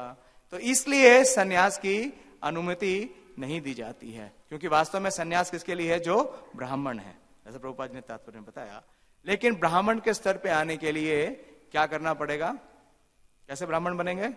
[SPEAKER 1] तो इसलिए सन्यास की अनुमति नहीं दी जाती है। क्योंकि वास्तव में सन्यास किसके लिए है, जो ब्राह्मण है, जैसे प्रभुपाद ने तात्पर्य में बताया। लेकिन ब्राह्मण के स्तर पे आने के लिए क्या करना पड़ेगा, कैसे ब्राह्मण बनेंगे,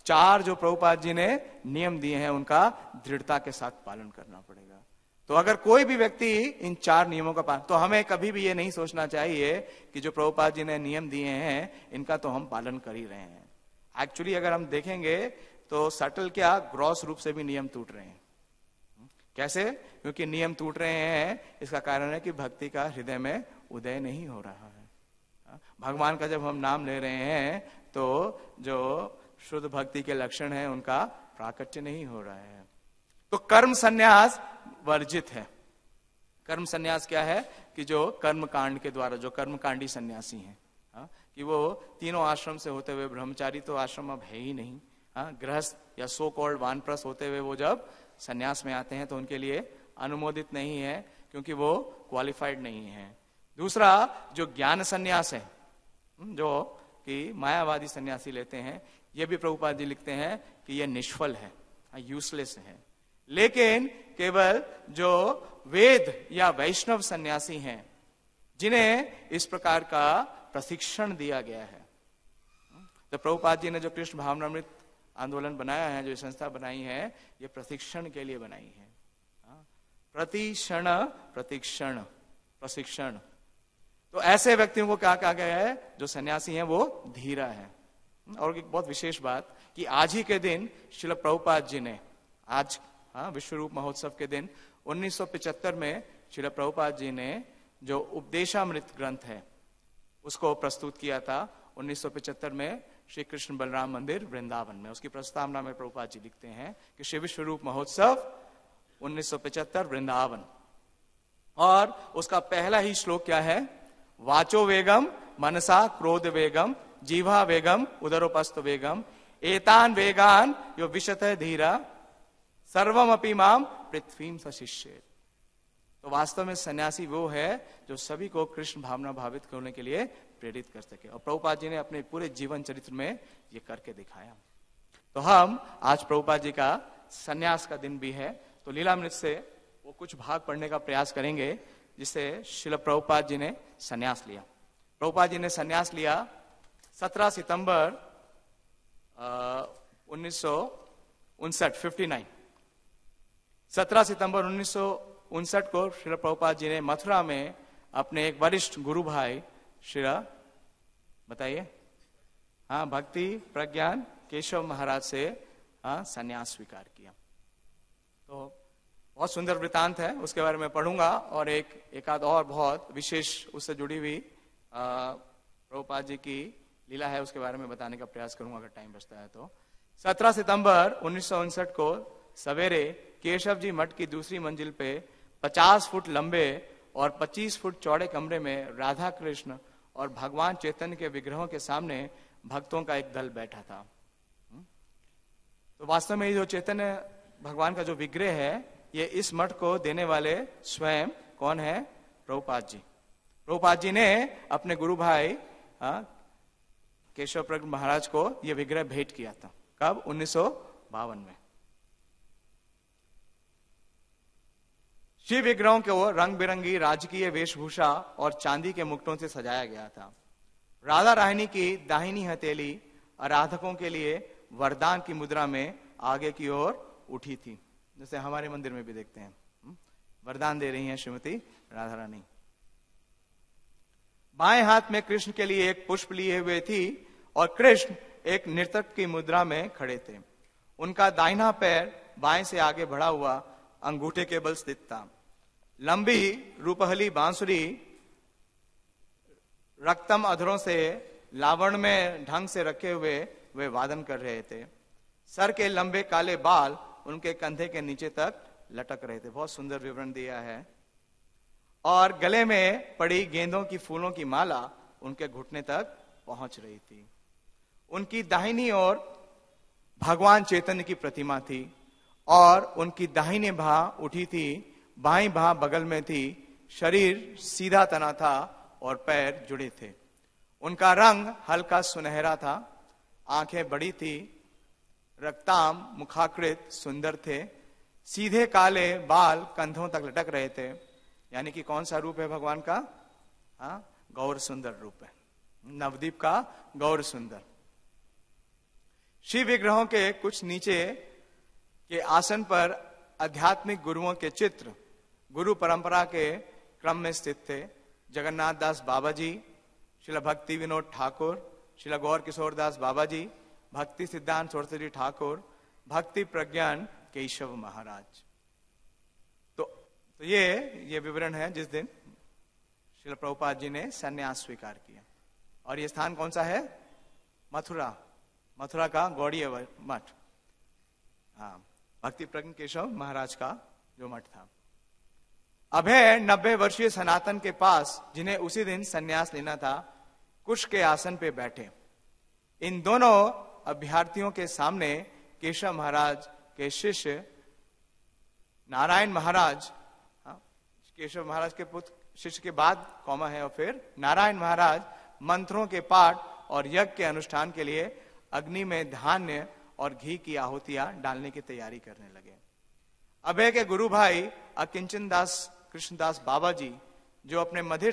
[SPEAKER 1] 4 जो प्रभुपाद जी ने नियम दिए हैं उनका दृढ़ता के साथ पालन करना पड़ेगा। तो अगर कोई भी व्यक्ति इन 4 नियमों का पालन, तो हमें कभी भी ये नहीं सोचना चाहिए कि जो प्रभुपाद जी ने नियम दिए हैं इनका तो हम पालन कर ही रहे हैं। एक्चुअली अगर हम देखेंगे तो सटल क्या, ग्रॉस रूप से भी नियम टूट रहे हैं। कैसे? क्योंकि नियम टूट रहे हैं, इसका कारण है कि भक्ति का हृदय में उदय नहीं हो रहा है। भगवान का जब हम नाम ले रहे हैं तो जो शुद्ध भक्ति के लक्षण है उनका प्राकट्य नहीं हो रहा है। तो कर्म संन्यास वर्जित है। कर्म संन्यास क्या है कि जो कर्म कांड के द्वारा, जो कर्मकांडी सन्यासी हैं, कि वो तीनों आश्रम से होते हुए, ब्रह्मचारी तो आश्रम अब है ही नहीं, गृहस्थ या सो कॉल्ड वानप्रस्थ होते हुए वो जब सन्यास में आते हैं तो उनके लिए अनुमोदित नहीं है, क्योंकि वो क्वालिफाइड नहीं है। दूसरा जो ज्ञान सन्यास है, जो कि मायावादी सन्यासी लेते हैं, ये भी प्रभुपाद जी लिखते हैं कि ये निष्फल है, यूजलेस है। लेकिन केवल जो वेद या वैष्णव सन्यासी हैं, जिन्हें इस प्रकार का प्रशिक्षण दिया गया है, तो प्रभुपाद जी ने जो कृष्ण भावनामृत आंदोलन बनाया है, जो संस्था बनाई है, ये प्रशिक्षण के लिए बनाई है। प्रतिक्षण प्रशिक्षण प्रशिक्षण। तो ऐसे व्यक्तियों को क्या कहा गया है? जो सन्यासी हैं वो धीरा है। और एक बहुत विशेष बात कि आज ही के दिन श्रील प्रभुपाद जी ने, आज विश्व रूप महोत्सव के दिन 1975 में श्रील प्रभुपाद जी ने जो उपदेशामृत ग्रंथ है उसको प्रस्तुत किया था 1975 में श्री कृष्ण बलराम मंदिर वृंदावन में। उसकी प्रस्तावना में प्रभुपाद जी लिखते हैं कि श्री विश्व रूप महोत्सव 1975 वृंदावन, और उसका पहला ही श्लोक क्या है? वाचो वेगम मनसा क्रोध वेगम जीवा वेगम उदरोपस्थ वेगम एतान वेगान यो विशतः धीरा सर्वम अपि माम पृथ्वीम सशिष्येत। तो वास्तव में सन्यासी वो है जो सभी को कृष्ण भावना भावित करने के लिए प्रेरित कर सके, और प्रभुपाद जी ने अपने पूरे जीवन चरित्र में ये करके दिखाया। तो हम आज प्रभुपाद जी का सन्यास का दिन भी है, तो लीलामृत से वो कुछ भाग पढ़ने का प्रयास करेंगे जिससे श्रील प्रभुपाद जी ने सन्यास लिया। प्रभुपाद जी ने सन्यास लिया 17 सितंबर 1959 17 सितंबर 1959 को श्रील प्रभुपाद जी ने मथुरा में अपने एक वरिष्ठ गुरु भाई श्री, बताइए, भक्ति प्रज्ञान केशव महाराज से सन्यास स्वीकार किया। तो बहुत सुंदर वृतांत है, उसके बारे में पढ़ूंगा, और एक आध और बहुत विशेष उससे जुड़ी हुई प्रभुपाद जी की लीला है, उसके बारे में बताने का प्रयास करूंगा अगर टाइम बचता है तो। 17 सितंबर 1959 को सवेरे केशव जी मठ की दूसरी मंजिल पे 50 फुट लंबे और 25 फुट चौड़े कमरे में राधा कृष्ण और भगवान चैतन्य के विग्रहों के सामने भक्तों का एक दल बैठा था। तो वास्तव में ये जो चैतन्य भगवान का जो विग्रह है, ये इस मठ को देने वाले स्वयं कौन है? प्रभुपाद जी। प्रभुपाद जी ने अपने गुरु भाई केशव प्रज्ञ महाराज को यह विग्रह भेंट किया था। कब? 1952 में। शिव विग्रहों को रंग बिरंगी राजकीय वेशभूषा और चांदी के मुकुटों से सजाया गया था। राधा रानी की दाहिनी हथेली आराधकों के लिए वरदान की मुद्रा में आगे की ओर उठी थी, जैसे हमारे मंदिर में भी देखते हैं, वरदान दे रही हैं श्रीमती राधा रानी। बाएं हाथ में कृष्ण के लिए एक पुष्प लिए हुए थी और कृष्ण एक नर्तक की मुद्रा में खड़े थे। उनका दाहिना पैर बाएं से आगे बढ़ा हुआ अंगूठे के बल स्थित था। लंबी रूपहली बांसुरी रक्तम अधरों से लावण में ढंग से रखे हुए वे वादन कर रहे थे। सर के लंबे काले बाल उनके कंधे के नीचे तक लटक रहे थे। बहुत सुंदर विवरण दिया है। और गले में पड़ी गेंदों की फूलों की माला उनके घुटने तक पहुंच रही थी। उनकी दाहिनी ओर भगवान चैतन्य की प्रतिमा थी और उनकी दाहिनी बाह उठी थी, बाईं बाह बगल में थी। शरीर सीधा तना था और पैर जुड़े थे। उनका रंग हल्का सुनहरा था, आंखें बड़ी थी, रक्ताम मुखाकृत सुंदर थे। सीधे काले बाल कंधों तक लटक रहे थे। यानी कि कौन सा रूप है भगवान का? गौर सुंदर रूप है, नवदीप का गौर सुंदर। शिव विग्रहों के कुछ नीचे के आसन पर आध्यात्मिक गुरुओं के चित्र गुरु परंपरा के क्रम में स्थित थे। जगन्नाथ दास बाबा जी, श्रील भक्ति विनोद ठाकुर, श्रील गौर किशोर दास बाबा जी, भक्ति सिद्धांत सरस्वती ठाकुर, भक्ति प्रज्ञान केशव महाराज। तो ये विवरण है जिस दिन श्रील प्रभुपाद जी ने संन्यास स्वीकार किया। और ये स्थान कौन सा है? मथुरा का गौड़ीय मठ। हाँ, भक्ति प्रज्ञ केशव महाराज का जो मठ था। अभय 90 वर्षीय सनातन के पास, जिन्हें उसी दिन संन्यास लेना था, कुश के आसन पे बैठे। इन दोनों अभ्यर्थियों के सामने केशव महाराज के शिष्य नारायण महाराज, केशव महाराज के पुत्र शिष्य के बाद कॉमा है, और फिर नारायण महाराज मंत्रों के पाठ और यज्ञ के अनुष्ठान के लिए अग्नि में धान्य और घी की आहुतियां डालने की तैयारी करने लगे। अभय के गुरु भाई अकिंचन दास कृष्णदास बाबा जी, जो अपने मधुर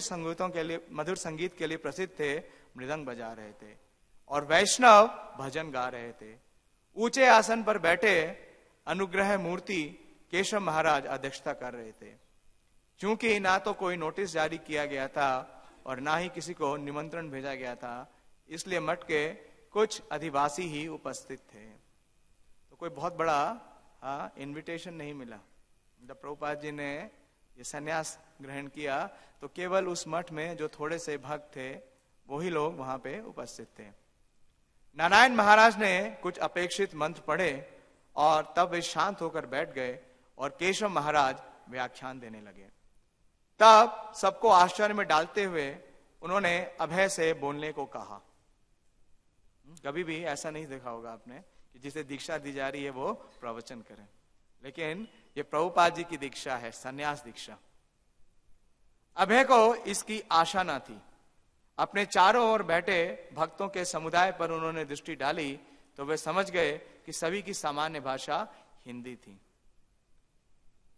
[SPEAKER 1] संगीत के लिए प्रसिद्ध थे, मृदंग बजा रहे थे और वैष्णव भजन गा रहे थे। ऊंचे आसन पर बैठे अनुग्रह मूर्ति केशव महाराज अध्यक्षता कर रहे थे। चूंकि ना तो कोई नोटिस जारी किया गया था और ना ही किसी को निमंत्रण भेजा गया था, इसलिए मठ के कुछ अधिवासी ही उपस्थित थे। तो कोई बहुत बड़ा इनविटेशन नहीं मिला। जब प्रभुपाद जी ने ये संन्यास ग्रहण किया तो केवल उस मठ में जो थोड़े से भक्त थे वही लोग वहां पे उपस्थित थे। नारायण महाराज ने कुछ अपेक्षित मंत्र पढ़े और तब वे शांत होकर बैठ गए और केशव महाराज व्याख्यान देने लगे। तब सबको आश्चर्य में डालते हुए उन्होंने अभय से बोलने को कहा। कभी भी ऐसा नहीं देखा होगा आपने कि जिसे दीक्षा दी जा रही है वो प्रवचन करे, लेकिन ये प्रभुपाद जी की दीक्षा है, संन्यास दीक्षा। अभय को इसकी आशा ना थी। अपने चारों ओर बैठे भक्तों के समुदाय पर उन्होंने दृष्टि डाली तो वे समझ गए कि सभी की सामान्य भाषा हिंदी थी।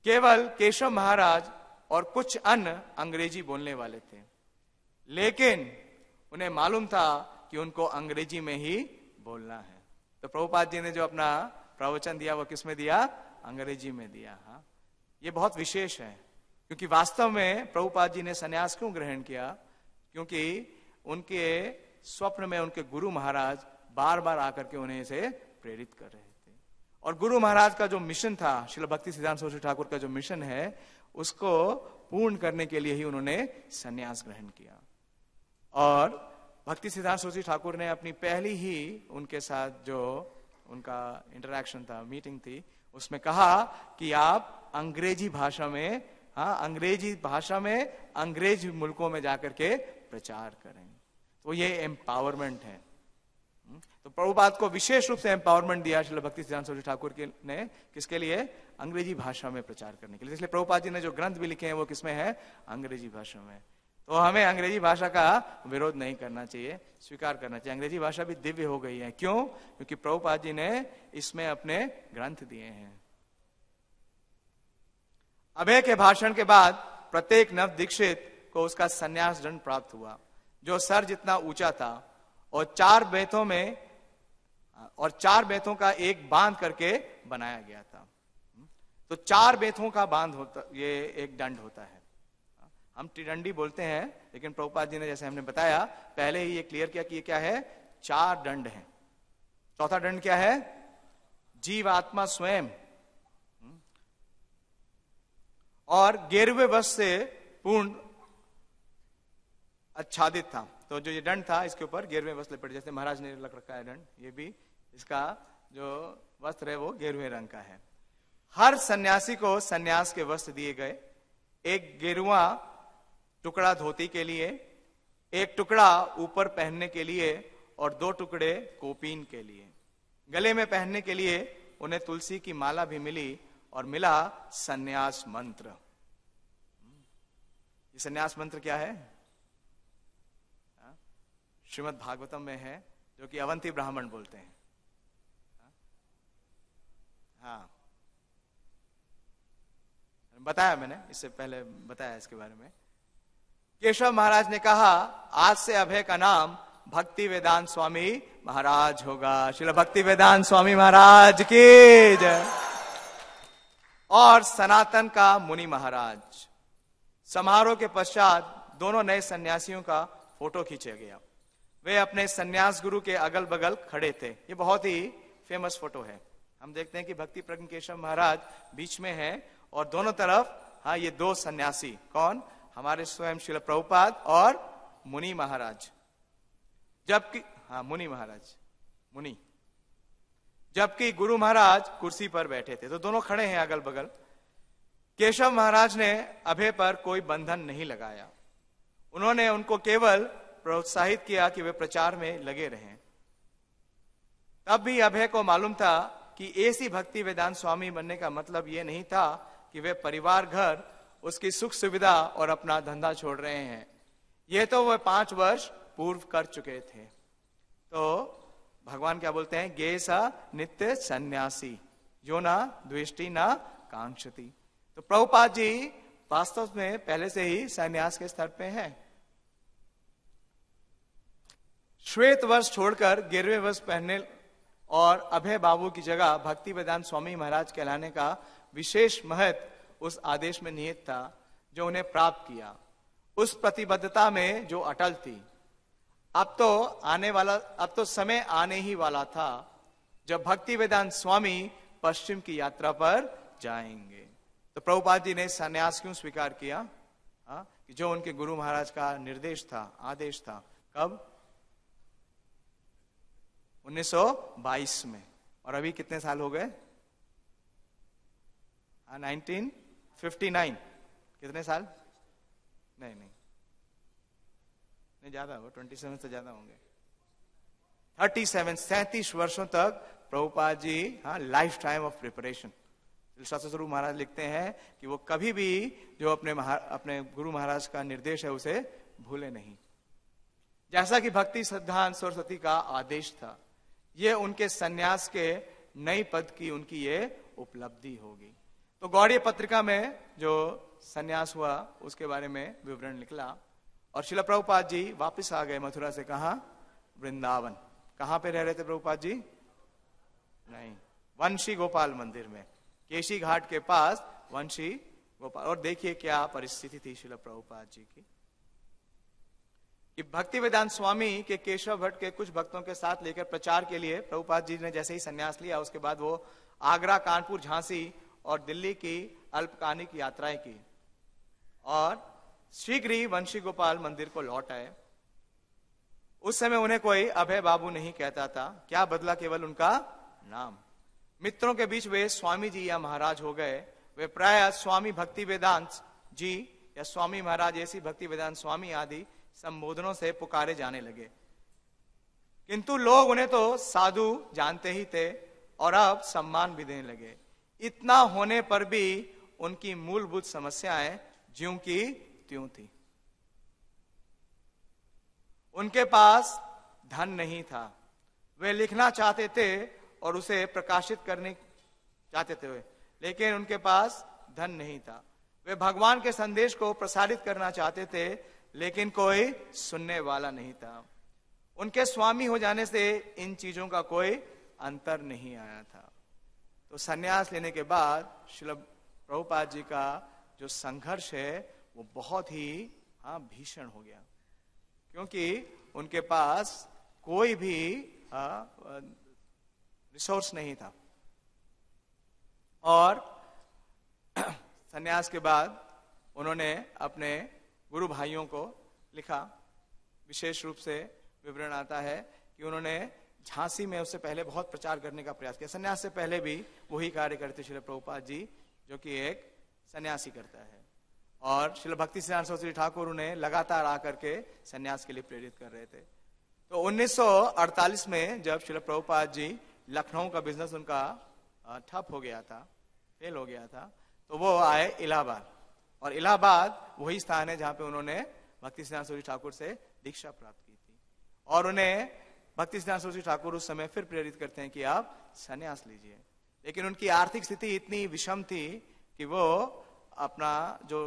[SPEAKER 1] केवल केशव महाराज और कुछ अन्य अंग्रेजी बोलने वाले थे, लेकिन उन्हें मालूम था कि उनको अंग्रेजी में ही बोलना है। तो प्रभुपाद जी ने जो अपना प्रवचन दिया वो किस में दिया? अंग्रेजी में दिया। हाँ, ये बहुत विशेष है, क्योंकि वास्तव में प्रभुपाद जी ने संन्यास क्यों ग्रहण किया? क्योंकि उनके स्वप्न में उनके गुरु महाराज बार बार आकर के उन्हें इसे प्रेरित कर रहे थे। और गुरु महाराज का जो मिशन था, श्रील भक्ति सिद्धांत सरस्वती ठाकुर का जो मिशन है, उसको पूर्ण करने के लिए ही उन्होंने संन्यास ग्रहण किया। और भक्ति सिद्धांत सरस्वती ठाकुर ने अपनी पहली ही उनके साथ जो उनका इंटरैक्शन था, मीटिंग थी, उसमें कहा कि आप अंग्रेजी भाषा में, अंग्रेजी भाषा में अंग्रेज मुल्कों में जाकर के प्रचार करें। तो ये एम्पावरमेंट है। तो प्रभुपाद को विशेष रूप से एम्पावरमेंट दिया श्रील भक्ति सिद्धांत सरस्वती ठाकुर ने, किसके लिए? अंग्रेजी भाषा में प्रचार करने के लिए। इसलिए प्रभुपाद जी ने जो ग्रंथ भी लिखे हैं वो किसमें है? अंग्रेजी भाषा में। तो हमें अंग्रेजी भाषा का विरोध नहीं करना चाहिए, स्वीकार करना चाहिए। अंग्रेजी भाषा भी दिव्य हो गई है। क्यों? क्योंकि प्रभुपाद जी ने इसमें अपने ग्रंथ दिए हैं। अभय के भाषण के बाद प्रत्येक नव दीक्षित को उसका संन्यास दंड प्राप्त हुआ, जो सर जितना ऊंचा था और 4 बेतों का एक बांध करके बनाया गया था। तो 4 बेतों का बांध होता, ये एक दंड होता है। हम त्रिदंडी बोलते हैं, लेकिन प्रभुपाद जी ने जैसे हमने बताया पहले ही ये क्लियर किया कि ये क्या है? 4 दंड है। चौथा दंड क्या है? जीवात्मा स्वयं। और गेरुए वस्त्र से पूर्ण आच्छादित था। तो जो ये दंड था, इसके ऊपर गेरुए वस्त्र लिपट, जैसे महाराज ने लग रखा है दंड, ये भी इसका जो वस्त्र है वो गेरुए रंग का है। हर सन्यासी को सन्यास के वस्त्र दिए गए। एक गेरुआ टुकड़ा धोती के लिए, एक टुकड़ा ऊपर पहनने के लिए और 2 टुकड़े कोपीन के लिए। गले में पहनने के लिए उन्हें तुलसी की माला भी मिली और मिला सन्यास मंत्र। ये सन्यास मंत्र क्या है? श्रीमद् भागवतम में है, जो कि अवंती ब्राह्मण बोलते हैं। हाँ, बताया मैंने, इससे पहले बताया इसके बारे में। केशव महाराज ने कहा, आज से अभय का नाम भक्ति वेदांत स्वामी महाराज होगा। श्रील भक्ति वेदांत स्वामी महाराज की जय। और सनातन का मुनि महाराज। समारोह के पश्चात दोनों नए सन्यासियों का फोटो खींचा गया। वे अपने सन्यास गुरु के अगल बगल खड़े थे। ये बहुत ही फेमस फोटो है। हम देखते हैं कि भक्ति प्रज्ञ केशव महाराज बीच में हैं और दोनों तरफ ये दो सन्यासी, कौन? हमारे स्वयं श्रील प्रभुपाद और मुनि महाराज। जबकि मुनि महाराज, मुनि, जबकि गुरु महाराज कुर्सी पर बैठे थे। तो दोनों खड़े हैं अगल बगल। केशव महाराज ने अभय पर कोई बंधन नहीं लगाया। उन्होंने उनको केवल प्रोत्साहित किया कि वे प्रचार में लगे रहें। तब भी अभय को मालूम था कि ऐसी भक्ति वेदांत स्वामी बनने का मतलब यह नहीं था कि वे परिवार, घर, उसकी सुख सुविधा और अपना धंधा छोड़ रहे हैं। यह तो वे 5 वर्ष पूर्व कर चुके थे। तो भगवान क्या बोलते हैं? गे सा नित्य सन्यासी जो ना द्वेष्टि ना कांक्षति। तो प्रभुपाद जी वास्तव में पहले से ही सन्यास के स्तर पे हैं। श्वेत वस्त्र छोड़कर गिरवे वस्त्र पहनने और अभय बाबू की जगह भक्ति वेदांत स्वामी महाराज कहलाने का विशेष महत्व उस आदेश में निहित था जो उन्हें प्राप्त किया, उस प्रतिबद्धता में जो अटल थी। अब तो समय आने ही वाला था जब भक्ति वेदांत स्वामी पश्चिम की यात्रा पर जाएंगे। तो प्रभुपाद जी ने सन्यास क्यों स्वीकार किया? कि जो उनके गुरु महाराज का निर्देश था, आदेश था। कब? 1922 में। और अभी कितने साल हो गए? 1959। कितने साल? नहीं ज्यादा होगा, 27 से ज्यादा होंगे। 37 वर्षों तक Prabhupada ji life time of preparation. शास्त्र स्वरूप महाराज लिखते हैं कि वो कभी भी जो अपने गुरु महाराज का निर्देश है उसे भूले नहीं। जैसा कि भक्ति सिद्धांत सरस्वती का आदेश था, ये उनके सन्यास के नई पद की उनकी ये उपलब्धि होगी। तो गौड़ीय पत्रिका में जो सन्यास हुआ उसके बारे में विवरण निकला और श्रील प्रभुपाद जी वापस आ गए मथुरा से। कहा? वृंदावन। कहां पे रह रहे थे प्रभुपाद जी? नहीं, वंशी गोपाल मंदिर में, केशी घाट के पास वंशी गोपाल। और देखिए क्या परिस्थिति थी श्रील प्रभुपाद जी की कि भक्ति वेदांत स्वामी के केशव भट्ट के कुछ भक्तों के साथ लेकर प्रचार के लिए प्रभुपाद जी ने जैसे ही संन्यास लिया, उसके बाद वो आगरा, कानपुर, झांसी और दिल्ली की अल्पकालिक यात्राएं की और शीघ्र ही वंशी गोपाल मंदिर को लौट आए। उस समय उन्हें कोई अभय बाबू नहीं कहता था। क्या बदला? केवल उनका नाम। मित्रों के बीच वे स्वामी जी या महाराज हो गए। वे प्राय स्वामी भक्ति वेदांत जी या स्वामी महाराज ऐसी भक्ति वेदांत स्वामी आदि संबोधनों से पुकारे जाने लगे। किंतु लोग उन्हें तो साधु जानते ही थे और अब सम्मान भी देने लगे। इतना होने पर भी उनकी मूलभूत समस्याएं ज्यों की त्यों थी। उनके पास धन नहीं था। वे लिखना चाहते थे और उसे प्रकाशित करने चाहते थे, लेकिन उनके पास धन नहीं था। वे भगवान के संदेश को प्रसारित करना चाहते थे, लेकिन कोई सुनने वाला नहीं था। उनके स्वामी हो जाने से इन चीजों का कोई अंतर नहीं आया था। तो सन्यास लेने के बाद श्रील प्रभुपाद जी का जो संघर्ष है वो बहुत ही भीषण हो गया, क्योंकि उनके पास कोई भी रिसोर्स नहीं था। और सन्यास के बाद उन्होंने अपने गुरु भाइयों को लिखा। विशेष रूप से विवरण आता है कि उन्होंने झांसी में उससे पहले बहुत प्रचार करने का प्रयास किया। सन्यास से पहले भी वही कार्य करते श्रील प्रभुपाद जी, जो कि एक सन्यासी करता है। और श्रील भक्ति सिद्धांत सरस्वती ठाकुर उन्हें लगातार आकर के सन्यास के लिए प्रेरित कर रहे थे। तो 1948 में जब श्रील प्रभुपाद जी, लखनऊ का बिजनेस उनका ठप हो गया था, फेल हो गया था, तो वो आए इलाहाबाद। और इलाहाबाद वही स्थान है जहां पे उन्होंने भक्ति सिद्धांत सरस्वती ठाकुर से दीक्षा प्राप्त की थी। और उन्हें भक्ति सिद्धांत सरस्वती ठाकुर उस समय फिर प्रेरित करते हैं कि आप सन्यास लीजिए। लेकिन उनकी आर्थिक स्थिति इतनी विषम थी कि वो अपना जो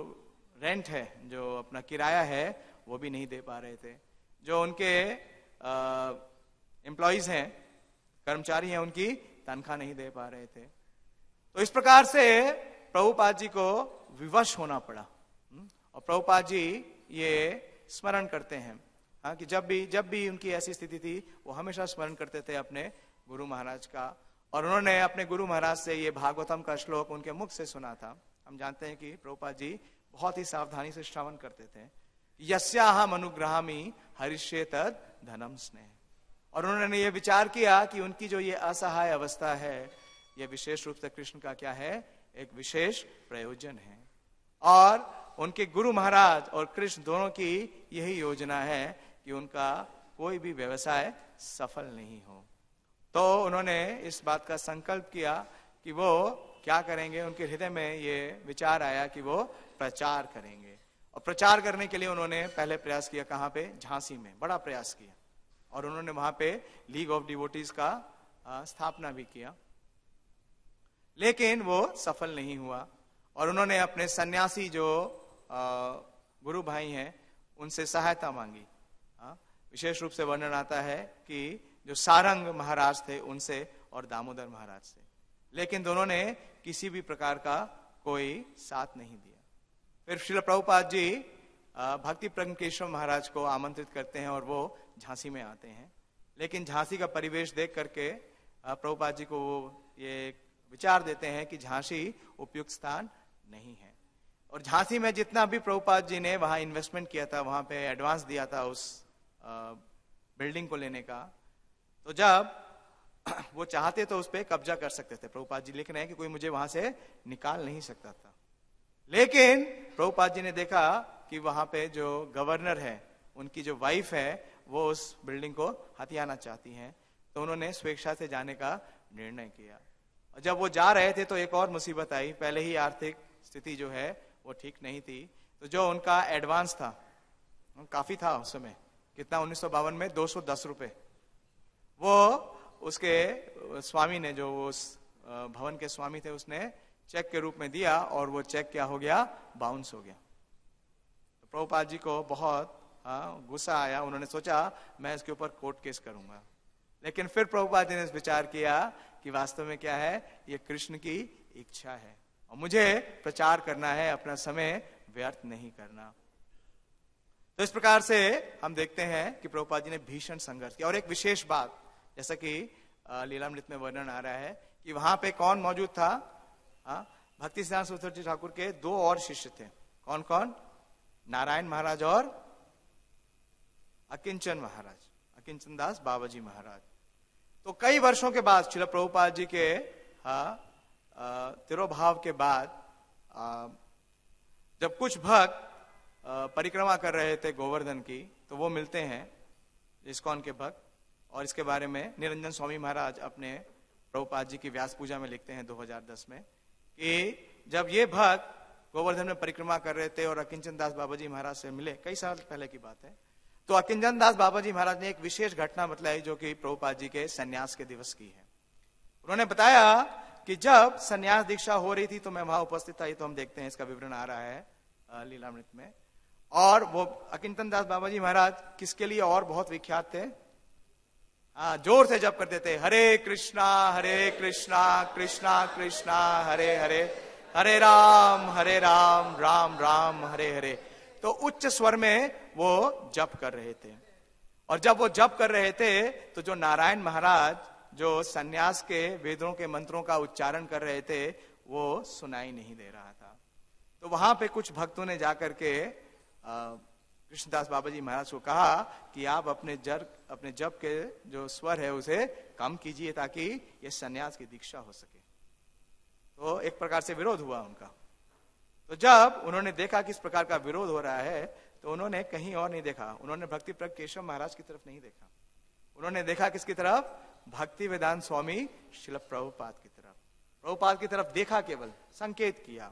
[SPEAKER 1] रेंट है, जो अपना किराया है, वो भी नहीं दे पा रहे थे। जो उनके एम्प्लॉइज हैं, कर्मचारी हैं, उनकी तनख्वाह नहीं दे पा रहे थे। तो इस प्रकार से प्रभुपाद जी को विवश होना पड़ा। और प्रभुपाद जी ये स्मरण करते हैं, हाँ, कि जब भी उनकी ऐसी स्थिति थी वो हमेशा स्मरण करते थे अपने गुरु महाराज का। और उन्होंने अपने गुरु महाराज से ये भागवतम का श्लोक उनके मुख से सुना था। हम जानते हैं कि प्रभुपाद जी बहुत ही सावधानी से श्रवण करते थे। यस्याहम अनुग्रहामि हरिष्ये तद धनम स्नेह। और उन्होंने ये विचार किया कि उनकी जो ये असहाय अवस्था है, ये विशेष रूप से कृष्ण का क्या है, एक विशेष प्रयोजन है। और उनके गुरु महाराज और कृष्ण दोनों की यही योजना है कि उनका कोई भी व्यवसाय सफल नहीं हो। तो उन्होंने इस बात का संकल्प किया कि वो क्या करेंगे। उनके हृदय में ये विचार आया कि वो प्रचार करेंगे। और प्रचार करने के लिए उन्होंने पहले प्रयास किया, कहाँ पे, झांसी में बड़ा प्रयास किया। और उन्होंने वहां पे लीग ऑफ डिवोटीज का स्थापना भी किया, लेकिन वो सफल नहीं हुआ। और उन्होंने अपने सन्यासी जो गुरु भाई हैं उनसे सहायता मांगी। विशेष रूप से वर्णन आता है कि जो सारंग महाराज थे उनसे और दामोदर महाराज से, लेकिन दोनों ने किसी भी प्रकार का कोई साथ नहीं दिया। फिर श्रील प्रभुपाद जी भक्ति प्रज्ञ केशव महाराज को आमंत्रित करते हैं और वो झांसी में आते हैं। लेकिन झांसी का परिवेश देख करके प्रभुपाद जी को वो ये विचार देते हैं कि झांसी उपयुक्त स्थान नहीं है। और झांसी में जितना भी प्रभुपाद जी ने वहां इन्वेस्टमेंट किया था, वहां पे एडवांस दिया था उस बिल्डिंग को लेने का, तो जब वो चाहते तो उस पर कब्जा कर सकते थे। प्रभुपाद जी लिख रहे हैं कि कोई मुझे वहां से निकाल नहीं सकता था। लेकिन प्रभुपाद जी ने देखा कि वहां पे जो गवर्नर है, उनकी जो वाइफ है, वो उस बिल्डिंग को हथियाना चाहती हैं। तो उन्होंने स्वेच्छा से जाने का निर्णय किया। और जब वो जा रहे थे तो एक और मुसीबत आई। पहले ही आर्थिक स्थिति जो है वो ठीक नहीं थी। तो जो उनका एडवांस था, काफी था उस समय, कितना, 1952 में 210 रुपए, वो उसके स्वामी ने, जो उस भवन के स्वामी थे, उसने चेक के रूप में दिया और वो चेक क्या हो गया, बाउंस हो गया। तो प्रभुपाद जी को बहुत गुस्सा आया। उन्होंने सोचा मैं इसके ऊपर कोर्ट केस करूंगा। लेकिन फिर प्रभुपाद जी ने विचार किया कि वास्तव में क्या है, ये कृष्ण की इच्छा है और मुझे प्रचार करना है, अपना समय व्यर्थ नहीं करना। तो इस प्रकार से हम देखते हैं कि प्रभुपाद जी ने भीषण संघर्ष किया। और एक विशेष बात, जैसा कि लीलामृत में वर्णन आ रहा है कि वहां पे कौन मौजूद था, भक्ति सिद्धांत सरस्वती ठाकुर के 2 और शिष्य थे। कौन कौन? नारायण महाराज और अकिंचन महाराज, अकिंचन दास बाबाजी महाराज। तो कई वर्षों के बाद श्रील प्रभुपाद जी के तिरोभाव के बाद जब कुछ भक्त परिक्रमा कर रहे थे गोवर्धन की, तो वो मिलते हैं इस्कॉन के भक्त। और इसके बारे में निरंजन स्वामी महाराज अपने प्रभुपाद जी की व्यास पूजा में लिखते हैं 2010 में कि जब ये भक्त गोवर्धन में परिक्रमा कर रहे थे और अकिंचन दास बाबाजी महाराज से मिले, कई साल पहले की बात है, तो अकिंचन दास बाबाजी महाराज ने एक विशेष घटना बतलाई जो कि प्रभुपाद जी के संन्यास के दिवस की है। उन्होंने बताया कि जब संन्यास दीक्षा हो रही थी तो मैं वहां उपस्थित था। ये तो हम देखते हैं, इसका विवरण आ रहा है लीलामृत में। और वो अकिंचन दास बाबाजी महाराज किसके लिए और बहुत विख्यात थे? जोर से जप करते थे, हरे कृष्णा कृष्णा कृष्णा हरे हरे, हरे राम राम राम हरे हरे। तो उच्च स्वर में वो जप कर रहे थे। और जब वो जप कर रहे थे तो जो नारायण महाराज जो सन्यास के वेदों के मंत्रों का उच्चारण कर रहे थे, वो सुनाई नहीं दे रहा था। तो वहां पे कुछ भक्तों ने जाकर के कृष्णदास बाबाजी महाराज को कहा कि आप अपने जप के जो स्वर है उसे कम कीजिए ताकि ये सन्यास की दीक्षा हो सके। तो एक प्रकार से विरोध हुआ उनका। तो जब उन्होंने देखा कि इस प्रकार का विरोध हो रहा है तो उन्होंने कहीं और नहीं देखा, उन्होंने भक्ति प्रज्ञ केशव महाराज की तरफ नहीं देखा, उन्होंने देखा किसकी तरफ? भक्ति वेदांत स्वामी श्रील प्रभुपाद की तरफ। प्रभुपाद की तरफ देखा, केवल संकेत किया।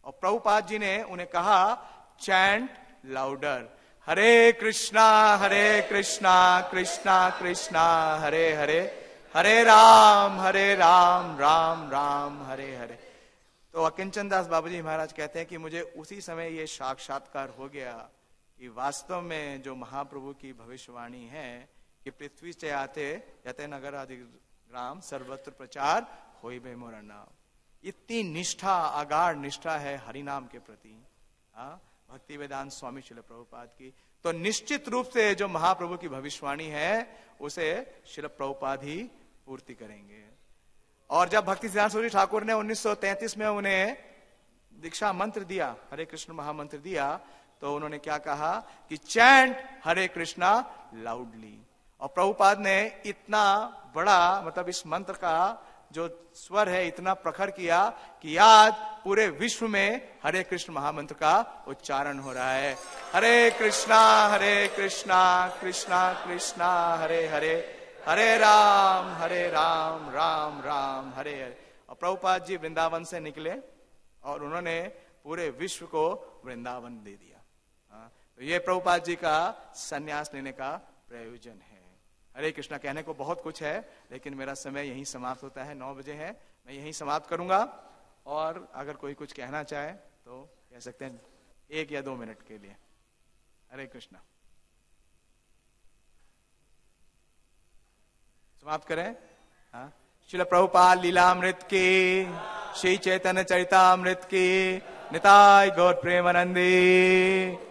[SPEAKER 1] और प्रभुपाद जी ने उन्हें कहा, चैंट लाउडर, हरे कृष्णा कृष्णा कृष्णा हरे हरे, हरे राम राम राम हरे हरे। तो अकिंचन दास बाबाजी महाराज कहते हैं कि मुझे उसी समय ये साक्षात्कार हो गया कि वास्तव में जो महाप्रभु की भविष्यवाणी है कि पृथ्वी से आते यते नगर आदि ग्राम सर्वत्र प्रचार होई बे मोरा नाम। इतनी निष्ठा, आगाढ़ निष्ठा है हरि नाम के प्रति, भक्ति वेदांत स्वामी श्रील प्रभुपाद की, तो निश्चित रूप से जो महाप्रभु की भविष्यवाणी है उसे श्रील प्रभुपाद ही पूर्ति करेंगे। और जब भक्ति सिद्धांत सूरी ठाकुर ने 1933 में उन्हें दीक्षा मंत्र दिया, हरे कृष्ण महामंत्र दिया, तो उन्होंने क्या कहा कि चैंट हरे कृष्णा लाउडली। और प्रभुपाद ने इतना बड़ा, मतलब इस मंत्र का जो स्वर है इतना प्रखर किया कि आज पूरे विश्व में हरे कृष्ण महामंत्र का उच्चारण हो रहा है। हरे कृष्णा कृष्णा कृष्णा हरे हरे, हरे राम राम राम हरे हरे। और प्रभुपाद जी वृंदावन से निकले और उन्होंने पूरे विश्व को वृंदावन दे दिया। तो ये प्रभुपाद जी का संन्यास लेने का प्रयोजन है। हरे कृष्णा कहने को बहुत कुछ है, लेकिन मेरा समय यहीं समाप्त होता है, 9 बजे है, मैं यहीं समाप्त करूंगा। और अगर कोई कुछ कहना चाहे तो कह सकते हैं 1 या 2 मिनट के लिए। हरे कृष्णा। समाप्त करें। श्रील प्रभुपाद लीलामृत की, श्री चैतन्य चरितामृत की, निताय गौर प्रेमानंदी।